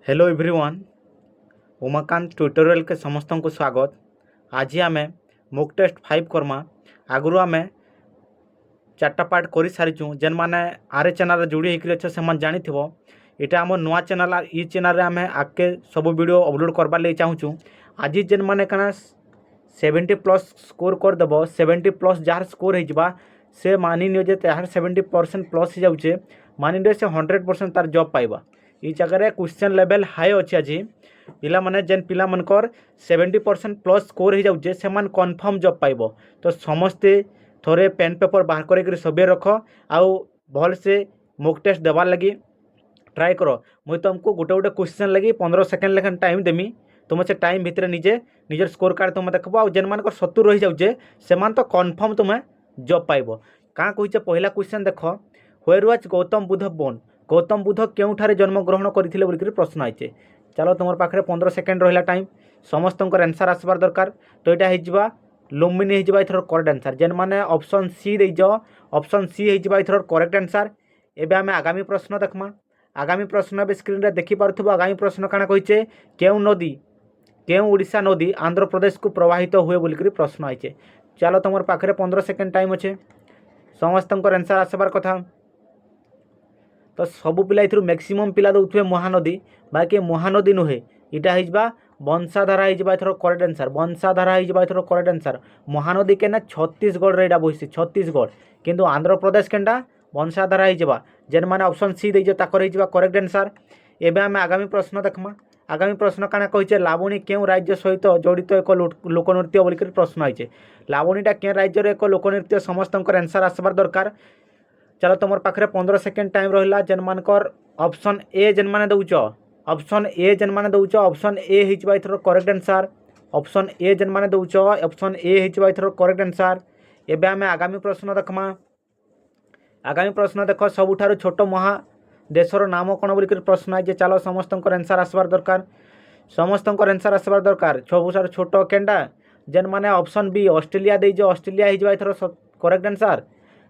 Hello everyone. Umakant tutorial के समस्त को स्वागत। आज आम मॉक टेस्ट 5 करमा। आगु आम 4टा पार्ट कर सारीचु। जेन मैंने आरे चैनल जोड़ी होकर अच्छे से जानी यहाँ आम नुआ चैनल ई चैनल आम आगे सब वीडियो अपलोड करवार लगे चाहूँ। आज जेन मैंने कण 70+ स्कोर करदेव 70+ जार स्कोर होगा से मानि नियो जे तार 70% प्लस हो जाऊे मानि नियो से 100% तार जॉब पाइबा। ई जगह क्वेश्चन लेवल हाई अच्छे। आज पिला माने जेन पिला मनकर 70% प्लस स्कोर हो जाऊे से कन्फर्म जॉब पाइब। तो समस्ते थोड़े पेन पेपर बाहर कर सबे रख आउ भल से मॉक टेस्ट देवार लगी ट्राए कर। मुई तुमको गोटे गोटे क्वेश्चन लगी 15 सेकेंड लेखन टाइम देमी। तुम से टाइम भितर निजे निजर स्कोर कार्ड तुम देखो आउ जेन मान 70 रही जाऊे से तो कन्फर्म तुम्हें जॉब पाइब। क्या कहे पहला क्वेश्चन देख, where was Gautam Buddha born? Gautam Buddha केउठारे जन्मग्रहण करथिले बोलिक प्रश्न आइছে। चलो तुम पाखे 15 सेकेंड रहा टाइम समस्त आंसर आसबार दरकार। तो यहाँ हो लुम्बिनी हो एथर करेक्ट आंसर। जेन मैंने ऑप्शन सी देज ऑप्शन सी हो एथर करेक्ट आंसर। एबे आम आगामी प्रश्न देखमा। आगामी प्रश्न स्क्रीन रे देखि पारथुबो। आगामी प्रश्न काना कहिছে केउ नदी केउ ओडिशा नदी आंध्र प्रदेश को प्रवाहित हुए बोलिक प्रश्न आइছে। चलो तुम पाखे 15 सेकेंड टाइम अच्छे समस्त आंसर आसबार कथा। तो सबू पिला इथु मैक्सिमम पिला दौथे महानदी बाकी महानदी नुहे यहाँ हो बंशाधारा हो एथर करेक्ट आंसर। बंशाधारा हो एथर करेक्ट आंसर। महानदी के छत्तीसगढ़ रे बसी छत्तीसगढ़ किंतु आंध्र प्रदेश केनटा बंशाधारा हो जेन मैंने ऑप्शन सी देज ताकर हो करेक्ट आंसर। एबे आम आगामी प्रश्न देखमा। आगामी प्रश्न काना कहिছে लावणी केउ राज्य सहित जड़ित एक लोकनृत्य बोलिक प्रश्न आइছে। लावणीटा के राज्यर एक लोकनृत्य समस्त आंसर आसबार दरकार। चलो तुम पाखे 15 सेकेंड टाइम रहा। जेन मानकर ऑप्शन ए जेन मैंने दौच ऑप्शन ए जेन मैंने दौच ऑप्शन ए हो एथर करेक्ट आंसर। ऑप्शन ए जेन मैंने दौच ऑप्शन ए हो एथर करेक्ट आंसर। एबे आम आगामी प्रश्न देखमा। आगामी प्रश्न देख सबुठारु छोट महादेशर नाम कौन बोलिक प्रश्न आई। चलो समस्त आंसर आसबार दरकार। समस्त आंसर आसबार दरकार। सबुठारु छोट केनटा जेन मैंने ऑप्शन बी ऑस्ट्रेलिया देज ऑस्ट्रेलिया हो एथर करेक्ट आंसर।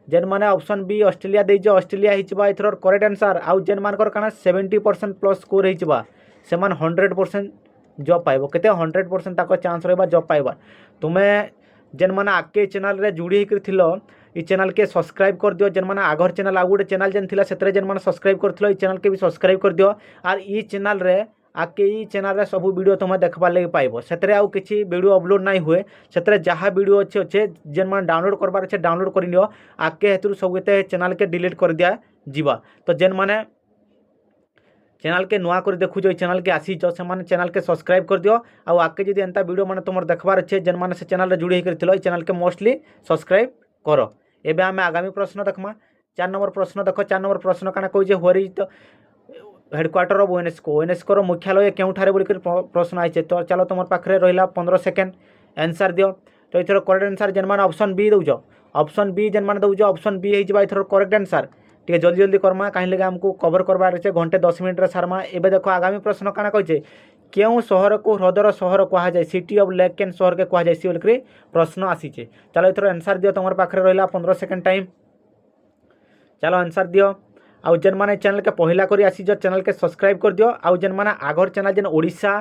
जेन मैंने ऑप्शन बी ऑस्ट्रेलिया देज ऑस्ट्रेलिया हो एथर करेक्ट आंसर। आउ जेन मानकर काना 70% प्लस स्कोर होगा से 100% जॉब पाइब। केते 100% ताको चांस रहा जॉब पाइबा। तुम्हें जेन मैंने आगे चैनल रे जुड़ी होकर ई चैनल के सब्सक्राइब कर दियो। जेन मैंने आगर चैनल आउ गोटे चैनल जेन थिला सेतरे जेन मैंने सब्सक्राइब करथिलो ई चैनल के भी सब्सक्राइब कर दियो। आर ई चैनल रे आके ई चैनल रे सब वीडियो तुम देखबार लगे पाइब। सेतरे आउ किछि वीडियो अपलोड नहीं हुए सेतरे जहाँ वीडियो अच्छे अच्छे जेन मैंने डाउनलोड करबार अच्छे डाउनलोड कर नियो। आके हेतु सब चैनल के डिलीट कर दिया जीवा। तो जेन मैंने चैनल के नुआ कर देखु जो चैनल के आसीच से माने चैनल के सब्सक्राइब कर दियो। आउ आगे जदि एंता वीडियो माने तुम देखबार अच्छे जेन मैंने से चैनल जुड़ी होकर चैनल के मोस्टली सब्सक्राइब कर। एबे आम आगामी प्रश्न देखमा। 4 नंबर प्रश्न देख। 4 नंबर प्रश्न काना कहे where is the headquarter of UNESCO? UNESCO मुख्यालय केउठारे बोलिक प्रश्न आइছে। तो चलो तुम पाखे रहा 15 सेकेंड आंसर दियो। तो एथर करेक्ट आंसर जेन मैंने ऑप्शन बी दौच ऑप्शन बी जेन मैंने दौच ऑप्शन बी हो एथर करेक्ट आंसर। टे जल्दी जल्दी करमा कहीं लगे आमको कवर करवार अच्छे घंटे 10 मिनट सारमा। एबे देखो आगामी प्रश्न काना कहे केउ शहर को ह्रदर शहर कह जाए सिटी ऑफ लेक केन शहर के कह जाए बोलिक प्रश्न आसीचे। चलो एथर आंसर दियो। तुम पाखे रहा 15 सेकेंड टाइम। चलो आंसर दियो। आउ जेन मैंने चैनल के पहला करी आसी चैनल के सब्सक्राइब कर दियो। आउ जेन मैंने आगर चैनल जेन ओडिशा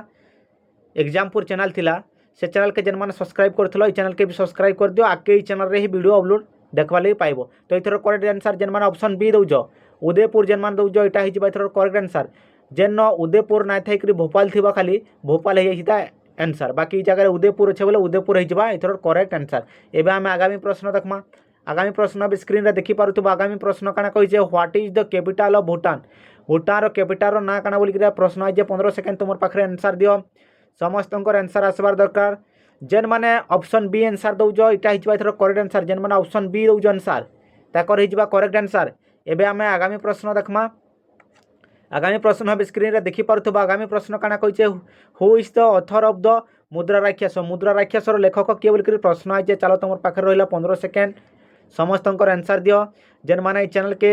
एग्जामपुर चैनल थिला से चैनल के जेन मैंने सब्सक्राइब करथिलो ई चैनल के भी सब्सक्राइब कर दियो। आके ई चैनल रे ही वीडियो अपलोड देखवा लगे पाइब। तो एथर करेक्ट आंसर जेन मैंने ऑप्शन बी दौच उदयपुर जेन मैंने दौच यहाँ हो एथर करेक्ट आंसर। जेन उदयपुर ना थी भोपाल थी खाली भोपाल हो जाता आंसर बाकी ई जगह उदयपुर अच्छे बोले उदयपुर हो एथर करेक्ट आंसर। एबे आम आगामी प्रश्न देखमा। आगामी प्रश्न भी स्क्रीन रे देखि पारुथबो। आगामी प्रश्न काना कहिছে what is the capital of Bhutan? Bhutan capital ना काना बोलिक प्रश्न आई 15 सेकेंड तुम पाखे आंसर दियो। समस्त आंसर आसबार दरकार। जेन मैंने ऑप्शन बी आंसर दौच यहाँ हो एथर करेक्ट आंसर। जेन मैंने ऑप्शन बी दौच आंसर ताकर हो करेक्ट आंसर। एबे आम आगामी प्रश्न देखमा। आगामी प्रश्न हम स्क्रीन रे देखि पारुथबो। आगामी प्रश्न काना कहिছে who is the author of the Mudra Rakshasa? मुद्रा राक्षसर लेखक किए बोलिक प्रश्न आई। चलो तुम पाखे रहा 15 सेकेंड समस्त आंसर दियो। जेन मैंने चैनल के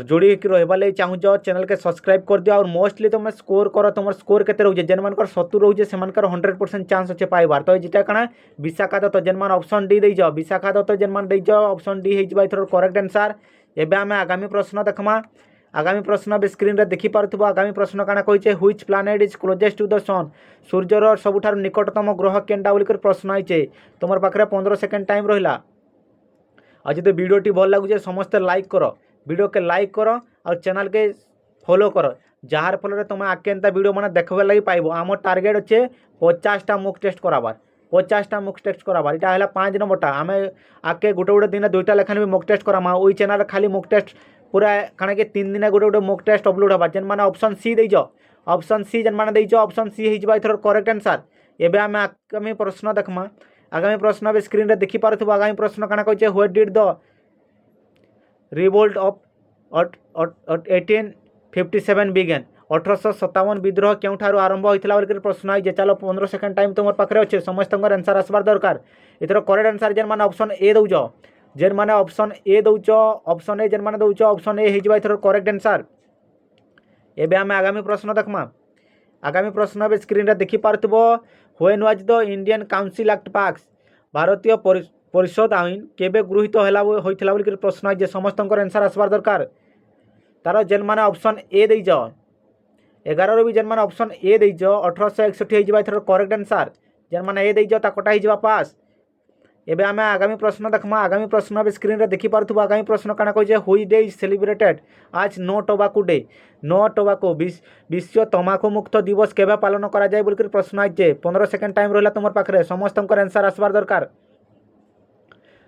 जोड़ी रहा लगे चाहूँ चैनल के सब्सक्राइब कर दियो। और मोस्टली तुम स्कोर कर तुम स्कोर के रोचे जेन मानकर 70 रोचे से 100% चांस अच्छे पाइबार। तो जेटा काना विशाखा दत्त जेन मान ऑप्शन डी देज विशाखा दत्त जेन मान देज ऑप्शन डी हो एथर करेक्ट आंसर। एबे आम आगामी प्रश्न देखमा। आगामी प्रश्न भी स्क्रीन रे देखि पारुथबो। आगामी प्रश्न काना कहिचे which planet is closest to the sun. सूर्यर सबुठार निकटतम ग्रह केनटा बोलिकर प्रश्न आइचे। तुमर पाखरे 15 सेकेंड टाइम रहिला। आज जो वीडियोटी भल लगुचे समस्ते लाइक कर, वीडियो के लाइक कर और चैनल के फॉलो कर, जार फल तुम आगे एंता वीडियो मैंने देखबार लगी पाइब। आम टार्गेट अच्छे 50टा मुक टेस्ट कराबार, 50टा मुक टेस्ट कराबार। इटा है 5 नंबरटा। आम आगे गोटे गोटे दिन 2टा लेखान भी मुक टेस्ट करामा। ओई चैनल खाली मुक टेस्ट पूरा काଣା कि 3 दिन गोटे गोटे मुक टेस्ट अपलोड होगा। जेन मैंने ऑप्शन सी देज, ऑप्शन सी जेन मैंने देज, ऑप्शन सी हो इथर करेक्ट आंसर। एबे आम आगामी प्रश्न देखमा। आगामी प्रश्न भी स्क्रीन रे देखि पारुथबो। आगामी प्रश्न काଣା कहचे when did the revolt of 1857 begin. 1857 विद्रोह केउठारु आरंभ होइतला बोलकर प्रश्न आई जे। चलो 15 सेकंड टाइम तुम पाखरे अच्छे, समस्त आंसर आसबार दरकार। इथर करेक्ट आंसर जेन माने ऑप्शन ए दउज, जेन माने ऑप्शन ए दउज, ऑप्शन ए जेन माने दउज, ऑप्शन ए हिजबा इथर करेक्ट आंसर। एबे आमे आगामी प्रश्न देखमा। आगामी प्रश्न भी स्क्रीन रे देखि पारुथबो। When was the Indian council act pass. भारतीय परिषद आईन केबे गृहीत होइतला बोलकर प्रश्न आई जे। समस्त आंसर आसबार दरकार। तार जेन माने ऑप्शन ए देज, 11 भी जेन माने ऑप्शन ए देज 1861 हिजबा इथर करेक्ट आंसर। जेन माने ए देज ताकटा हिजबा पास। एबे आमे आगामी प्रश्न देखमा। आगामी प्रश्न भी स्क्रीन रे देखि पारुथबो। आगामी प्रश्न काना कहै छै व्हिच डे इज सेलिब्रेटेड आज no tobacco day. No tobacco विश्व तमाकू मुक्त दिवस केबे पालन करा जाय बोलकर प्रश्न आइছে। 15 सेकंड टाइम रहला तुमर पाखरे, समस्त आंसर आसबार दरकार।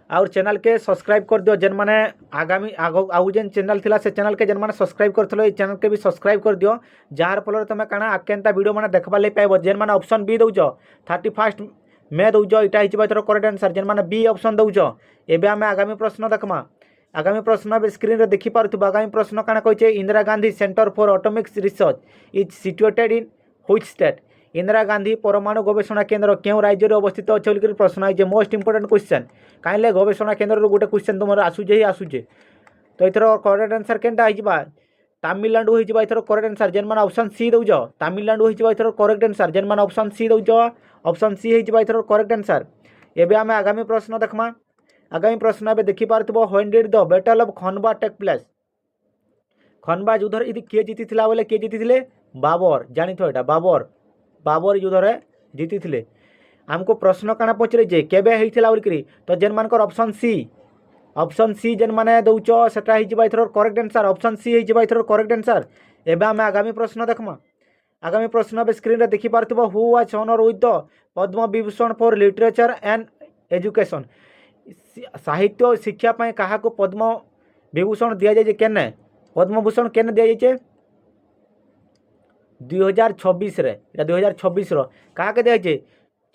और चैनल के सब्सक्राइब कर दियो। जेन माने आगामी आउ जेन चैनल थिला से चैनल के जेन माने सब्सक्राइब करथलो ए चैनल के भी सब्सक्राइब कर दियो। जार फल तुम काना आकेंता वीडियो माने देखबा ले पाइबो। जेन माने ऑप्शन बी दउज 31 मे दउज, इटा हिजबा इथर करेक्ट आंसर। जेन माने बी ऑप्शन दउज। एबे आमे आगामी प्रश्न देखमा। आगामी प्रश्न भी स्क्रीन रे देखि पारुथबो। आगामी प्रश्न काना कहै Indira Gandhi centre for atomic research is situated in which state. Indira Gandhi परमाणु गवेषणा केंद्र क्यों राज्य में अवस्थित अच्छे बोलिकर प्रश्न आई। मोस्ट इंपोर्टेंट क्वेश्चन कहीं गवेषणा केंद्र गोटे क्वेश्चन तुम आसूचे ही आसूचे। तो इथर करेक्ट आंसर केनटा हो तमिलनाडु हो इथर करेक्ट आंसर। जेन माने ऑप्शन सी दउज तमिलनाडु हो इथर करेक्ट आंसर। जेन माने ऑप्शन सी दउज ऑप्शन सी हो इथर करेक्ट आंसर। एबे आमे आगामी प्रश्न देखमा। आगामी प्रश्न एबे देखि पारुथबो। When did the battle of Khanwa take place. Khanwa युद्ध रे किए जीतिथिला बोले किए जीतिथिले? बाबर। जानिथो एटा बाबर, बाबर युद्ध रे जीतिथिले। आमको प्रश्न काना पचरे जे केबे हेइथिला बोलकरी। तो जेन मानकर ऑप्शन सी जेन माने दउच सेटा हिजबा इथर करेक्ट आंसर। ऑप्शन सी हिजबा इथर करेक्ट आंसर। एबे आमे आगामी प्रश्न देखमा। आगामी प्रश्न बे स्क्रीन रे देखि पारुथबो। Who was honour with the Padma Vibhushan for literature and education. साहित्य और शिक्षा पाए कहा को पद्म विभूषण दिया जाए केने? पद्म भूषण केने दिया जाए? 2026 रे। 2026 रो कहा के दिया जाए?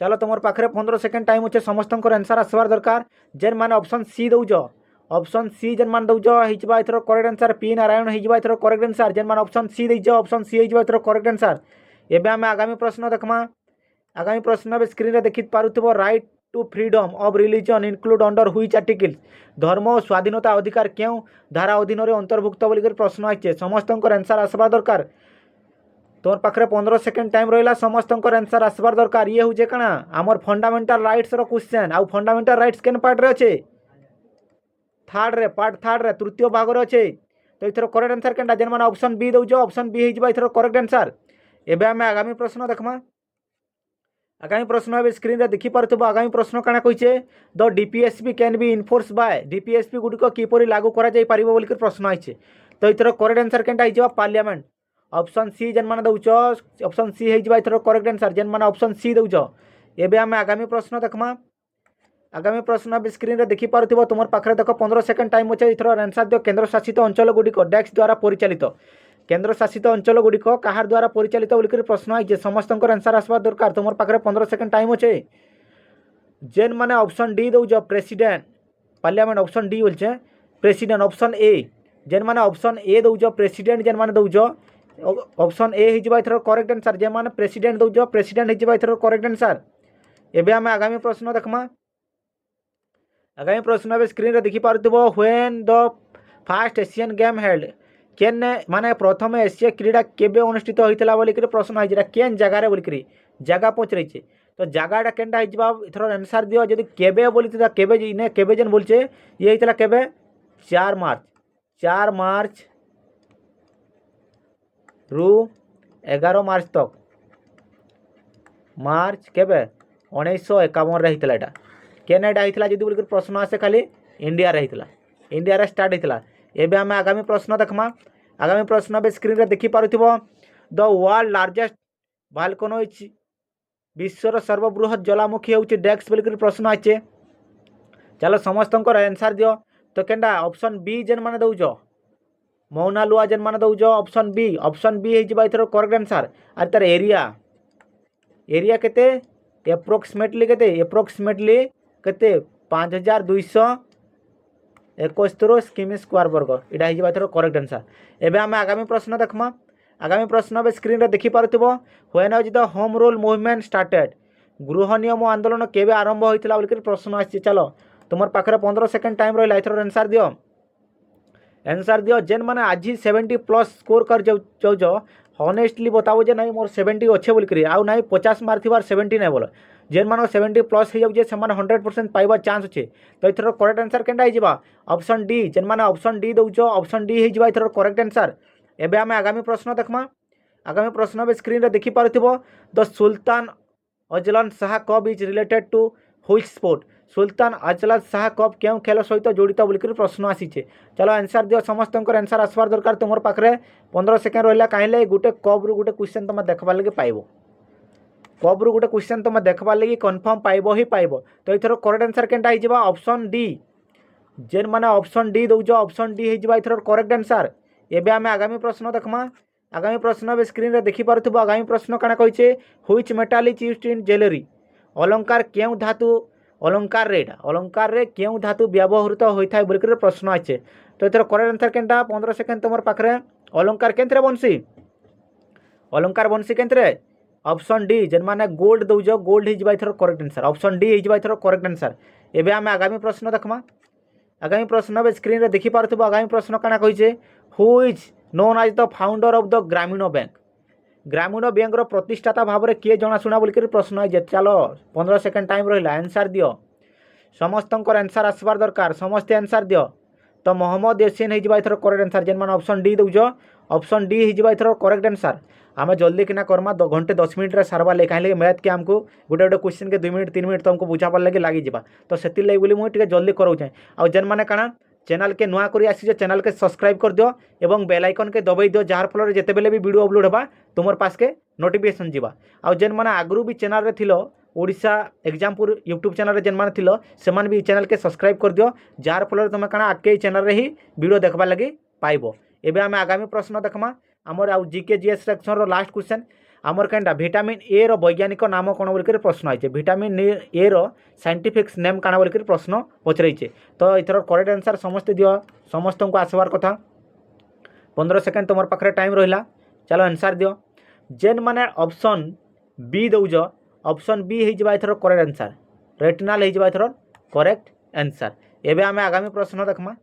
चलो तुम पाखे 15 सेकंड टाइम अच्छे, समस्त आंसर आसबार दरकार। जेन माने ऑप्शन सी दउज, ऑप्शन सी जेन मान दउज हिजबा इथर करेक्ट आंसर। पी नारायण हिजबा इथर करेक्ट आंसर। जेन माने ऑप्शन सी देज ऑप्शन सी हिजबा इथर करेक्ट आंसर। एबे आमे आगामी प्रश्न देखमा। आगामी प्रश्न बे स्क्रीन रे देखि पारुथबो। Right to freedom of religion include under which article. धर्म और स्वाधीनता अधिकार क्यों धारा अधीन अंतर्भुक्त बोलिकर प्रश्न आइছে। समस्त आंसर आसबार दरकार। तुम पाखे 15 सेकंड टाइम रहा, समस्त आंसर आसबार दरकार। ये हूँ काଣା आमर फंडामेंटाल राइट्स रो क्वेश्चन। आउ फंडामेंटाल राइट्स केन पार्ट रे अच्छे? थर्ड रे, पार्ट थर्ड रे तृतीय भाग रे अच्छे। तो इथर करेक्ट आंसर केनटा? जेन माने ऑप्शन बी दउज ऑप्शन बी हिजबा इथर करेक्ट आंसर। एबे आमे आगामी प्रश्न देखमा। आगामी प्रश्न एबे स्क्रीन रे देखि पारुथबो। आगामी प्रश्न काଣା कहिছে the DPSP can be enforce by. DPSP गुडिक किपरि लागू करा जाय परिबो बोलिकर प्रश्न आइছে। तो इथर करेक्ट आंसर केनटा हिजबा? पार्लियामेंट। ऑप्शन सी जेन माने दउच ऑप्शन सी हिजबा इथर करेक्ट आंसर। जेन माने ऑप्शन सी दउच। एबे आमे आगामी प्रश्न देखमा। आगामी प्रश्न भी स्क्रीन रे देखि पारुथबो। तुमर पाखरे देखो 15 सेकंड टाइम अच्छे। इथर आंसर दियो। केंद्र शासित अंचल गुडिक डेस्क द्वारा परिचालित। केंद्र शासित अंचल गुडिक कहार द्वारा परिचालित बोलिकर प्रश्न आइছে। समस्त आंसर आसबा दरकार। तुमर पाखरे 15 सेकंड टाइम अच्छे। जेन माने ऑप्शन डी दउच प्रेसिडेंट पार्लियामेंट। ऑप्शन डी बोलछे प्रेसिडेंट। ऑप्शन ए जेन माने ऑप्शन ए दउच प्रेसिडेंट। जेन माने दउच ऑप्शन ए हिजबा इथर करेक्ट आंसर। जेन माने प्रेसिडेंट दउच प्रेसिडेंट हिजबा इथर करेक्ट आंसर। एबे आमे आगामी प्रश्न देखमा। आगामी प्रश्न बे स्क्रीन रे देखि पारुथबो। When the first Asian game held केन माने प्रथम एशिया क्रीड़ा केबे अनुष्ठित होइतला बोलिकर प्रश्न आइছে। केन जगह रे बोलिकर जगह पचरैছে। तो जगहटा केनटा हिजबा इथर आंसर दियो। जदि केबे बोलिता केबे इने केबे जेन बोलछे ये हितला केबे 4 मार्च। 4 मार्च रु 11 मार्च तक मार्च केबे 1951 होता यहाँ केने होता जी बोल प्रश्न आसे खाली इंडिया होता इंडिया स्टार्ट होता एवं आम आगामी प्रश्न देखमा आगामी प्रश्न ए स्क्रीन देखी पारुथिबो द वर्ल्ड लार्जेस्ट भाल्कनो विश्वर सर्वबृहत ज्वालामुखी हूँ डेक्स बोल प्रश्न आचे चलो समस्त आंसर दियो तो केनडा ऑप्शन बी जेन माने दौज मौना लुआ जेन माने दौज ऑप्शन बी हो इथर करेक्ट आंसर आर तार एरिया केते एप्रोक्सीमेटली केते 5271 किमी स्क्वायर वर्ग यहाँ हो करेक्ट आंसर एवं आम आगामी प्रश्न देखमा आगामी प्रश्न स्क्रीन देखी पारुथिबो when was the home rule movement started गृह नियम आंदोलन केबे आरंभ होइतिला बोलकर प्रश्न आछि चलो तुमर पाखरे 15 सेकंड टाइम रहिला एथर आंसर दियो जेन माने आज 70+ स्कोर कर जाउजो हॉनेस्टली बताओ जे नहीं मोर 70 अच्छे बोलकर आउ नहीं 50 मार्थिबार 70 नहीं बोल जेन मान 70+ हो जाए से 100% पाइबा चांस अच्छे तो इथर करेक्ट आंसर केनटा हो ऑप्शन डी जेन माने ऑप्शन डी दौच ऑप्शन डी हो इथर करेक्ट आंसर एबे आम आगामी प्रश्न देखमा आगामी प्रश्न स्क्रीन रे देखी पारुथिबो the sultan Azlan Shah cup is related to which sport sultan Azlan Shah cup क्यों खेल सहित जड़ित बोलिक प्रश्न आसीचे चलो आंसर दियो समस्त आंसर आसबार दरकार तुम पाखे 15 सेकेंड रहा कहीं गोटे कप रु गोटे क्वेश्चन तुम देखबार लगे पाइब कप रु गोटे क्वेश्चन तुम देखबार लगे कन्फर्म पाइब ही पाइब तो इथर करेक्ट आंसर केनटा हो ऑप्शन डी जेन माने ऑप्शन डी दौज ऑप्शन डी हो इथर करेक्ट आंसर एबे आम आगामी प्रश्न देखमा आगामी प्रश्न स्क्रीन रे देखी पारुथिबो आगामी प्रश्न काना कहिचे which metal is used in jewellery अलंकार केउ धातु अलंकार रे केउ धातु व्यवहृत होता है बोलिक प्रश्न आछे तो इथर करेक्ट आंसर केनटा 15 सेकेंड तुम पाखरे अलंकार केंतरे बनसी अलंकार बनसी केंतरे ऑप्शन डी जेन माने गोल्ड दौज गोल्ड हो ether correct answer option D हो इथर करेक्ट आंसर एबे आम आगामी प्रश्न देखमा आगामी प्रश्न स्क्रीन रे देखी पारुथिबो आगामी प्रश्न काना कहिचे who is known as the founder of the Grameen Bank प्रतिष्ठाता भाव में किए जनाशुना बोलिक प्रश्न है चलो 15 सेकेंड टाइम रहा आंसर दियो समस्त आंसर आसबार दरकार समस्ते आंसर दियो तो मोहम्मद यासीन हो इथर करेक्ट आंसर जेन मान ऑप्शन डी दौज ऑप्शन डी हो इथर करेक्ट आंसर आम जल्दी किना करमा 2 घंटे 10 मिनट सारबार लगे कहीं मैथ के आमको गोटे गोटे क्वेश्चन के 2 मिनट 3 मिनट तुमको बुझाबार लगे लगी तो से लगे मुझे जल्दी कराऊे आउ जेन मैंने काଣା चैनल के नुआ करी आसी चैनल के सब्सक्राइब कर दियो एवं बेल आइकन के दबाई दियो जार फल जिते बेले भी वीडियो अपलोड होगा तुम पास के नोटिफिकेशन जीवा आउ जेन माने आगरू भी चैनल रे थिलो ओडिशा एग्जामपुर यूट्यूब चैनल रे जेन माने थिलो से माने भी चैनल के सब्सक्राइब कर दियो जार फल तुम काଣା आके चैनल रे ही वीडियो देखबार लगी पाइबो एबे आमे आगामी प्रश्न देखमा हमर आउ जीके जीएस सेक्शन रो लास्ट क्वेश्चन आमर केनटा विटामिन ए रो वैज्ञानिक नाम कौन बोलिक प्रश्न आइए विटामिन ए रो साइंटिफिक नेम काଣା बोलिक प्रश्न पचराइचे तो इथर करेक्ट आंसर समस्त दियो समस्त को आसबार कथा 15 सेकेंड तुम पाखे टाइम रहा चलो आंसर दियो जेन माने ऑप्शन बी दौज ऑप्शन बी हो इथर करेक्ट आंसर रेटिनाल हो इथर करेक्ट आंसर एबे आमे आगामी प्रश्न देखमा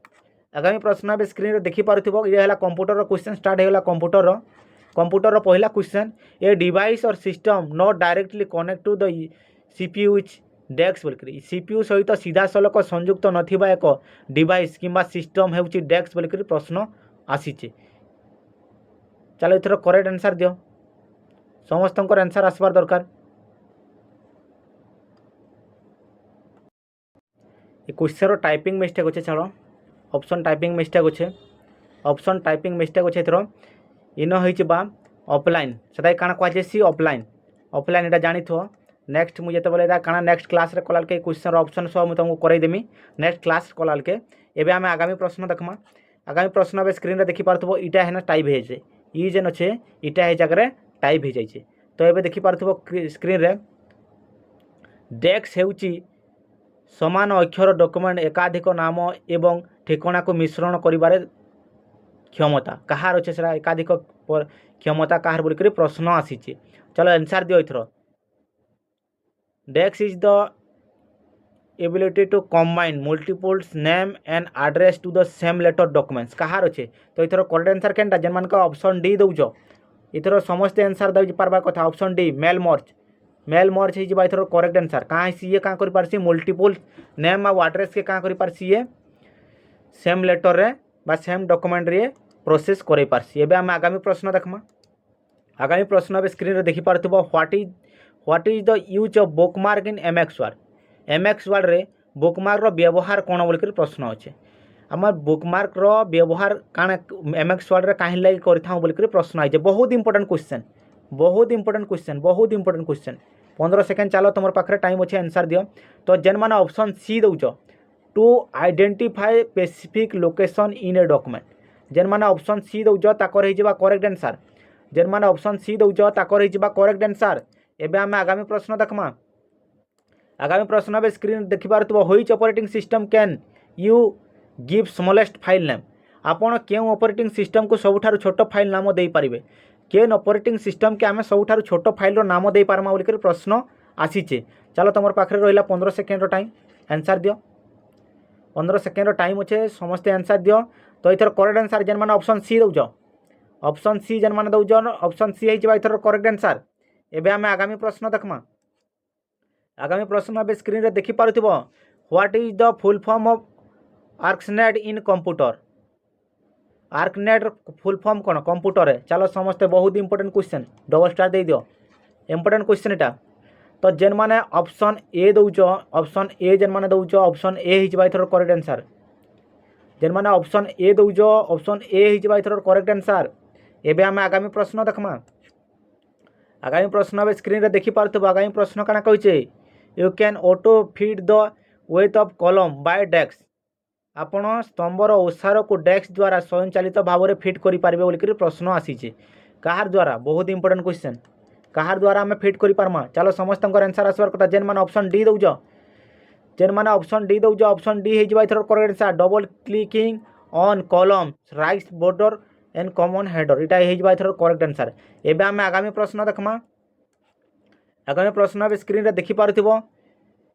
आगामी प्रश्न स्क्रीन रे देखी पारुथिबो ये हला कंप्यूटर क्वेश्चन स्टार्ट होगा कंप्यूटर पहला question a device or system not directly connect to the CPU which dash बोलिक सीपीयू सहित सीधा सलख संयुक्त नथिबा एक डिवाइस किंबा सिस्टम हेउची डेस्क बोलिक प्रश्न आसीचे चलो इथर करेक्ट आंसर दियो समस्त आंसर आसबार दरकार ये क्वेश्चन टाइपिंग मिस्टेक अच्छे चलो ऑप्शन टाइपिंग मिस्टेक अच्छे ऑप्शन टाइपिंग मिस्टेक अच्छे इथर इन हो ऑफलाइन से काଣା कहुचे सी ऑफलाइन ऑफलाइन यहाँ जानी थो नेक्स्ट मुझे जो काଣା नेक्स्ट क्लास रे कलाल के क्वेश्चन ऑप्शन सब मुझे तुमको करदेमी नेक्स्ट क्लास कलाल के एबे आमे आगामी प्रश्न देखमा आगामी प्रश्न स्क्रीन रे देखी पारथबो इटा है ना टाइप हो जाए ई जेन अच्छे इटा है जगह टाइप हो जाए तो ये देखी पारथबो स्क्रीन रे डेक्स हेउची समान अक्षर डॉक्यूमेंट एकाधिक नाम एवं ठिकाना को मिश्रण करिबारे क्षमता कहार अच्छे से एकाधिक क्षमता कहार बोलिक प्रश्न आसीचे चलो आंसर दियो इथर dash is the ability to combine multiples name and address to the same letter documents कहार अच्छे तो इथर करेक्ट आंसर केनटा जेन मान ऑप्शन डी दौज इथर समस्त आंसर दे पारबा कथा ऑप्शन डी मेल मर्ज हो इथर करेक्ट आंसर कहाँ सी कहाँ कर पारसी मल्टीपल्स नेम आ एड्रेस के कहाँ कर पारसी ये सेम लेटर रे बा सेम डॉक्यूमेंट रे प्रोसेस करे पारसी एबे हम आगामी प्रश्न देखमा आगामी प्रश्न अब स्क्रीन रे देखि पारथुबो what is the use of bookmark in MS word. MS word रे बुकमार्क रो व्यवहार कोन बोल कर प्रश्न अछि। हमर बुकमार्क रो व्यवहार काण एमएक्स वर्ड रे काहे लागि करथाउ बोल कर प्रश्न आइजे। बहुत इंपोर्टेंट क्वेश्चन, बहुत इंपोर्टेंट क्वेश्चन, बहुत इंपोर्टेंट क्वेश्चन। 15 सेकेंड चलो तुम पाखे टाइम अच्छे आंसर दियो। तो जेन माने ऑप्शन सी दौच to identify specific location in a document. जेन माने ऑप्शन सी दौच ताकर हो करेक्ट आंसर। जेन माने ऑप्शन सी दौच ताकर हो करेक्ट आंसर। एबे आम आगामी प्रश्न देखमा। आगामी प्रश्न अब स्क्रीन देखि पारथुबो which operating system can you give smallest file name. आपण केउ ऑपरेटिंग सिस्टम को सबुठारु छोट फाइल नाम देई पारिबे। केन ऑपरेटिंग सिस्टम के आम सबुठारु छोट फाइल रो नाम देई पारमा बोली कर प्रश्न आसीचे। चलो तुम पाखे रहिला 15 सेकेंड रो टाइम, आंसर दियो। 15 सेकेंड रो टाइम अच्छे, समस्ते आंसर दियो। तो इथर करेक्ट आंसर जेन माने ऑप्शन सी दौच, ऑप्शन सी जेन माने दौच ऑप्शन सी है इथर करेक्ट आंसर। एबे आम आगामी प्रश्न देखमा। आगामी प्रश्न अब स्क्रीन रे देखि पारुथिबो what is the full form of ARCNET in computer. ARCNET full form कौन कंप्यूटर है। चलो समस्ते बहुत इंपोर्टेंट क्वेश्चन, डबल स्टार दे दियो, इंपोर्टेंट क्वेश्चन एटा। तो जेन माने ऑप्शन ए दौच, ऑप्शन ए जेन माने दौच ऑप्शन ए हिजबा इथर करेक्ट आंसर। जेन माने ऑप्शन ए दौच ऑप्शन ए हिजबा इथर करेक्ट आंसर। एबे हम आगामी प्रश्न देखमा। आगामी प्रश्न अब स्क्रीन रे देखि पारथुबो। आगामी प्रश्न काना कहैछे you can auto fit the weight of column by dash. आपण स्तंभर ओसार को डेस्क द्वारा स्वयंचालित भाव में फिट करि पारिबे बोली कर प्रश्न आसीचे। कहार द्वारा, बहुत इंपोर्टेंट क्वेश्चन, कहार द्वारा आम फिट करि पारमा। चलो समस्त आंसर आसबार कथा। जेन माने ऑप्शन डी दौच, जेन माने ऑप्शन डी दौच ऑप्शन डी हेजिबा इथर correct answer. Double clicking on column right border and common header इटा हेजिबा इथर करेक्ट आंसर। एबे आम आगामी प्रश्न देखमा। आगामी प्रश्न अब स्क्रीन रे देखि पारुथिबो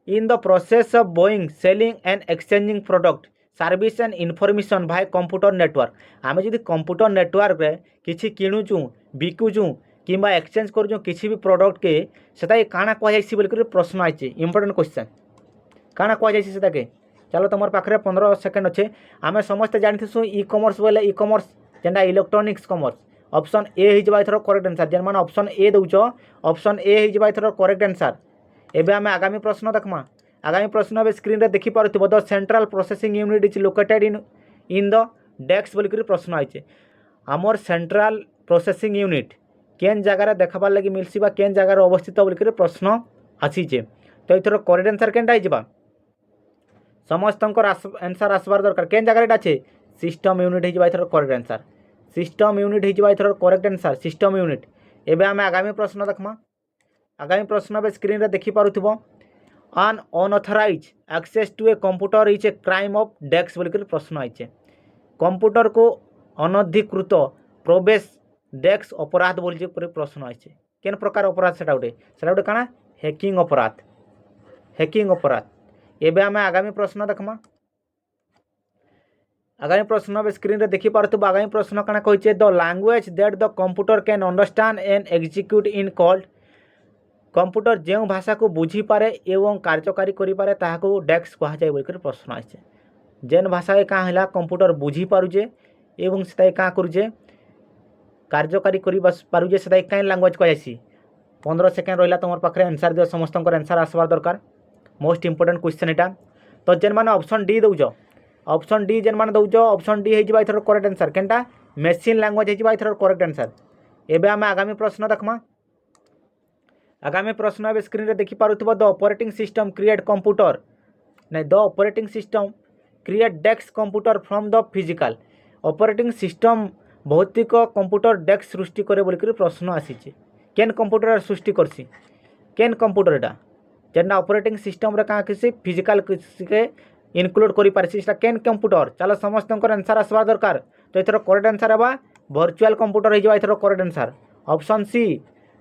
in the process of buying selling and exchanging product service and information by computer network. आम जदि कंप्यूटर नेटवर्क रे किछि किणुचु बिकुचु किंबा एक्सचेंज करूँ किसी भी प्रोडक्ट के सेटा काଣା कह जाइसी बोल कर प्रश्न आइছে। इंपोर्टेंट क्वेश्चन काଣା कह जाइसी सेटा के। चलो तुम पाखे 15 सेकेंड अच्छे। आम समस्त जानिथु ई कॉमर्स बोले ई कॉमर्स जेनटा इलेक्ट्रॉनिक्स कॉमर्स। ऑप्शन ए हिजबा इथर करेक्ट आंसर। जेन माने ऑप्शन ए दौच ऑप्शन ए हिजबा इथर करेक्ट आंसर। एबे आम आगामी प्रश्न देखमा। आगामी प्रश्न अब स्क्रीन रे देखि पारुथिबो the central processing unit is located in the dash बोल कर प्रश्न आइছে। आमर सेंट्रल प्रोसेसिंग यूनिट केन जगार देखाबार लगी मिलसी बा केन जगार अवस्थित बोल कर प्रश्न आसीছে। तो इथर करेक्ट आंसर केनटा हिजबा समस्त आंसर आसबार दरकार। केन जगार एटा আছে सिस्टम यूनिट हिजबा इथर करेक्ट आंसर। सिस्टम यूनिट हिजबा इथर करेक्ट आंसर सिस्टम यूनिट। एबे आम आगामी प्रश्न देखमा। आगामी प्रश्न अब स्क्रीन रे देखि पारुथिबो un unauthorise access to a computer is a crime of dash बोल कर प्रश्न आइছে। कंप्यूटर को अनधिकृत प्रवेश डेस्क अपराध बोल कर प्रश्न आइছে। केन प्रकार अपराध सेटा गोटे काना हैकिंग अपराध, हैकिंग अपराध। एबे आम आगामी प्रश्न देखमा। आगामी प्रश्न अब स्क्रीन रे देखि पारुथिबो। आगामी प्रश्न काना कहैছে the language that the computer can understand and execute in called. Computer जो भाषा को बुझी पारे एवं कार्यकारी करि पारे ताहाको डेस्क कहा जाय बोल कर प्रश्न आइছে। जेन भाषा के का हला कंप्यूटर बुझी पारुजे एवं सेता का करूजे कार्यकारी करि पारुजे सेता काइन लैंग्वेज कह जायसी। 15 सेकेंड रहिला तुम पाखे आंसर दियो। समस्त आंसर आसबार दरकार। मोस्ट इंपोर्टेंट क्वेश्चन एटा। तो जेन माने ऑप्शन डी दौच ऑप्शन डी जेन माने दौच ऑप्शन डी हेजिबा इथर करेक्ट आंसर। केनटा मेसिन लैंग्वेज हेजिबा इथर करेक्ट आंसर। एबे हम आगामी प्रश्न देखमा। आगामी प्रश्न अब स्क्रीन रे देखि पारुथिबो the operating system create computer नहीं the operating system create dash computer from the physical. Operating system भौतिक कंप्यूटर डेस्क सृष्टि करे बोल कर प्रश्न आसीছে। केन कंप्यूटर सृष्टि करसी केन कंप्यूटर एटा जेना ऑपरेटिंग सिस्टम रे का किसी फिजिकल के इनक्लूड करि पारसी सेटा केन कंप्यूटर। चलो समस्त आंसर आसबार दरकार। तो इथर करेक्ट आंसर हेबा वर्चुअल कंप्यूटर हेजिबा इथर करेक्ट आंसर। ऑप्शन सी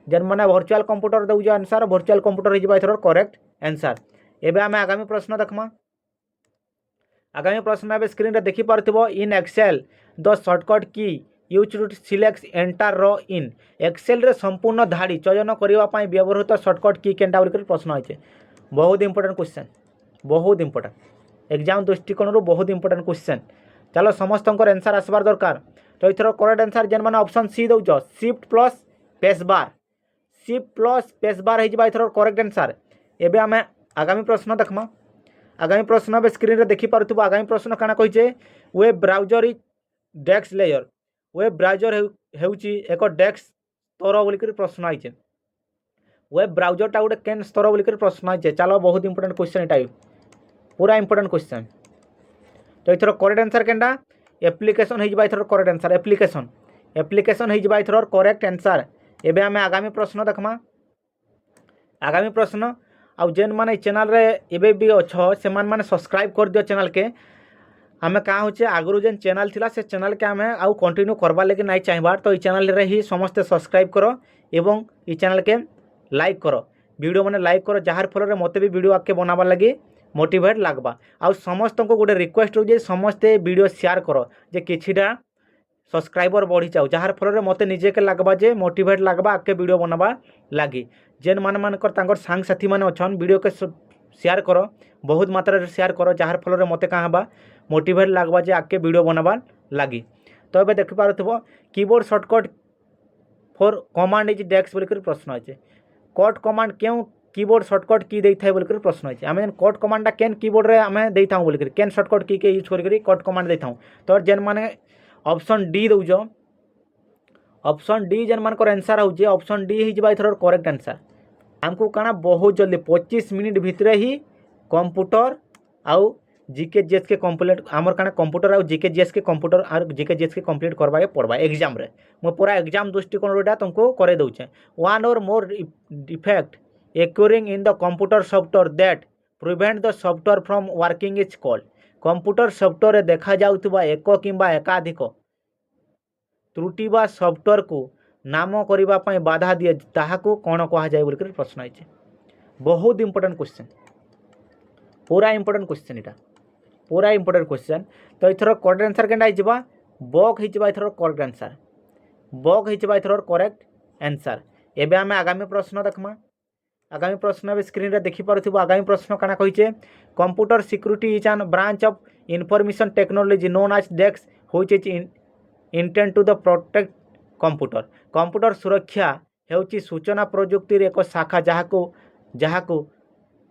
जेन माने वर्चुअल कंप्यूटर दौज आंसर वर्चुअल कंप्यूटर हेजिबा इथर करेक्ट आंसर। एबे आमे आगामी प्रश्न देखमा। आगामी प्रश्न अब स्क्रीन रे देखि पारथिबो in Excel the shortcut key use to select entire row in. Excel रे संपूर्ण धाड़ी चयन करबा पई व्यवहृत शॉर्टकट की केनटा बोल कर प्रश्न आइছে। बहुत इंपोर्टेंट क्वेश्चन, बहुत इंपोर्टेंट एग्जाम दृष्टिकोण बहुत इंपोर्टेंट क्वेश्चन। चलो समस्त आंसर आसबार दरकार। तो इथर करेक्ट आंसर जेन माने ऑप्शन सी दौच shift plus space bar shift plus space bar हो एथर करेक्ट आंसर। एबे आम आगामी प्रश्न देखमा। आगामी प्रश्न ए स्क्रीन रे देखि पारुथबो। आगामी प्रश्न काना कहिचे web browser is dash layer. Web browser हेउची एक डेस्क स्तर बोलिकर प्रश्न आइचे। वेब ब्राउजरटा गोटे केन स्तर बोलिकर प्रश्न आइचे। चलो बहुत इंपोर्टेंट क्वेश्चन एटा पूरा इंपोर्टेंट क्वेश्चन। तो एथर करेक्ट आंसर केनटा एप्लिकेशन हो एथर करेक्ट आंसर। एप्लिकेशन एप्लिकेशन हो एथर करेक्ट आंसर। एबे आमे आगामी प्रश्न देखमा। आगामी प्रश्न आउ जेन माने चैनल रे एबे भी अच्छो से माने सब्सक्राइब कर दियो चैनल के। आमे का होचे आगरु जेन चैनल थिला से चैनल के आमे आउ कंटिन्यू करबा लेकिन नहीं चाहिबार तो ई चैनल रे ही समस्त सब्सक्राइब करो एवं ई चैनल के लाइक करो। वीडियो माने लाइक करो जार फल रे मते भी वीडियो आके बनाबा लगी मोटिवेट लागबा। आउ समस्त को गोटे रिक्वेस्ट हो जे समस्ते वीडियो शेयर करो जे किछिटा सब्सक्राइबर बढ़ी जाऊ जार फल रे मते निजे के लागबा जे मोटिवेट लागबा आके वीडियो बनाबा लगी। जेन मानकर तांकर सांग साथी माने अछन वीडियो के शेयर करो बहुत मात्रा रे शेयर करो जार फल रे मते का हबा मोटिवेट लागबा जे आके वीडियो बनाबा लगी। तो एबे देखि पारुथबो keyboard shortcut for command is dash बोलिकर प्रश्न अछि। कट कमांड क्यों कीबोर्ड शॉर्टकट की देई थाय बोलिकर प्रश्न अछि। आमे कट कमांडा केन कीबोर्ड रे आमे देई थाउ बोलिकर केन शॉर्टकट की के यूज करके कट कमांड देई थाउ। तो जेन माने ऑप्शन डी दउजो ऑप्शन डी जेन मानकर आंसर होजे ऑप्शन डी ही जबा एथर करेक्ट आंसर। हमको काना बहुत जल्दी 25 मिनट भितरे ही कंप्यूटर आउ जीके जीएस के कंप्लीट आमर काना कंप्यूटर आउ जीके जीएस के कंप्यूटर आर जीके जीएस के कंप्लीट करबा के पड़बा एग्जाम रे। मो पूरा एग्जाम दृष्टिकोण रेटा तुमको करे दउचे। वन और मोर defect occurring in the computer software that prevent the software from working is called। Computer software रे देखा जाउतबा एक किंबा एकाधिक त्रुटि बा सॉफ्टवेयर को नाम करबा पई बाधा दिए ताहाको कोन कहा जाय बोलकर प्रश्न आइছে। बहुत इंपोर्टेंट क्वेश्चन पूरा इंपोर्टेंट क्वेश्चन इटा पूरा इंपोर्टेंट क्वेश्चन। तो एथर करेक्ट आंसर केनटा हिजबा बक हिजबा एथर करेक्ट आंसर। बक हिजबा एथर करेक्ट आंसर। एबे हमें आगामी प्रश्न देखमा। आगामी प्रश्न ए स्क्रीन रे देखि पारुथबो। आगामी प्रश्न काना कहिचे computer security is an branch of information technology known as dash which is intend to the protect computer. Computer सुरक्षा हेउची सूचना प्रजुक्ति रे एक शाखा जहाको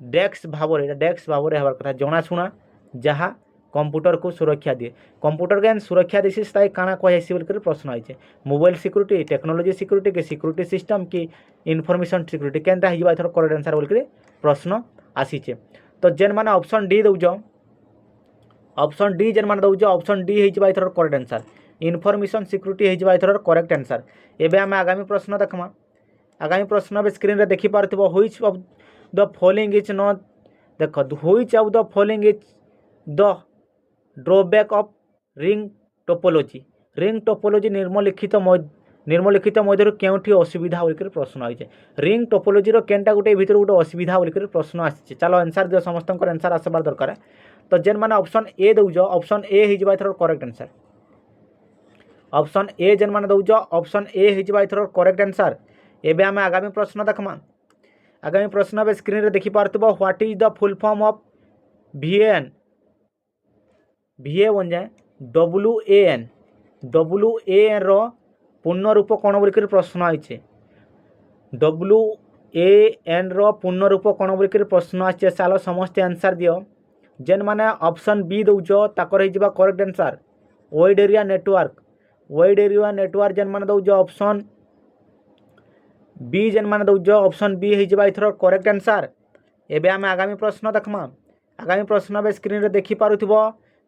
डेस्क भाव हबार कथा जनाशुना जहाँ कंप्यूटर को सुरक्षा दिए। कंप्यूटर के सुरक्षा देसी ताई काना कहसी बोलकर प्रश्न आइছে। मोबाइल सिक्योरिटी टेक्नोलॉजी सिक्योरिटी के सिक्योरिटी सिस्टम की इनफॉरमेशन सिक्योरिटी केनटा हिजबा एथर करेक्ट आंसर बोलकर प्रश्न आसीचे। तो जेन माने ऑप्शन डी दउजो ऑप्शन डी जेन माने दउजो ऑप्शन डी हिजबा एथर करेक्ट आंसर। इनफॉरमेशन सिक्योरिटी हिजबा एथर करेक्ट आंसर। एबे हम आगामी प्रश्न देखमा। आगामी प्रश्न बे स्क्रीन रे देखि पारथबो which of the following is not देखो which of the following is the drawback of ring topology. Ring topology निम्नलिखित मध्य केउठी असुविधा बोलकर प्रश्न आइছে। रिंग टोपोलॉजी रो केनटा गुटे भीतर गुटे असुविधा बोलकर प्रश्न आछे। चलो आंसर दियो समस्त को आंसर आसबार दरकार। तो जेन माने ऑप्शन ए दउजो ऑप्शन ए हिजबा एथर करेक्ट आंसर। ऑप्शन ए जेन माने दउजो ऑप्शन ए हिजबा एथर करेक्ट आंसर। एबे हम आगामी प्रश्न देखमा। आगामी प्रश्न बे स्क्रीन रे देखि पारथबो what is the full form of VAN। VA बन जाए WAN रो पूर्ण रूप कौन बोलकर प्रश्न आइছে। WAN रो पूर्ण रूप कौन बोलकर प्रश्न आइছে। चलो समस्त आंसर दियो। जेन माने ऑप्शन बी दउजो ताकर हिजबा correct answer wide area network. Wide area network जेन माने दउजो ऑप्शन बी जेन माने दउजो ऑप्शन बी हिजबा इथर करेक्ट आंसर। एबे हम आगामी प्रश्न देखमा। आगामी प्रश्न बे स्क्रीन रे देखि पारुथबो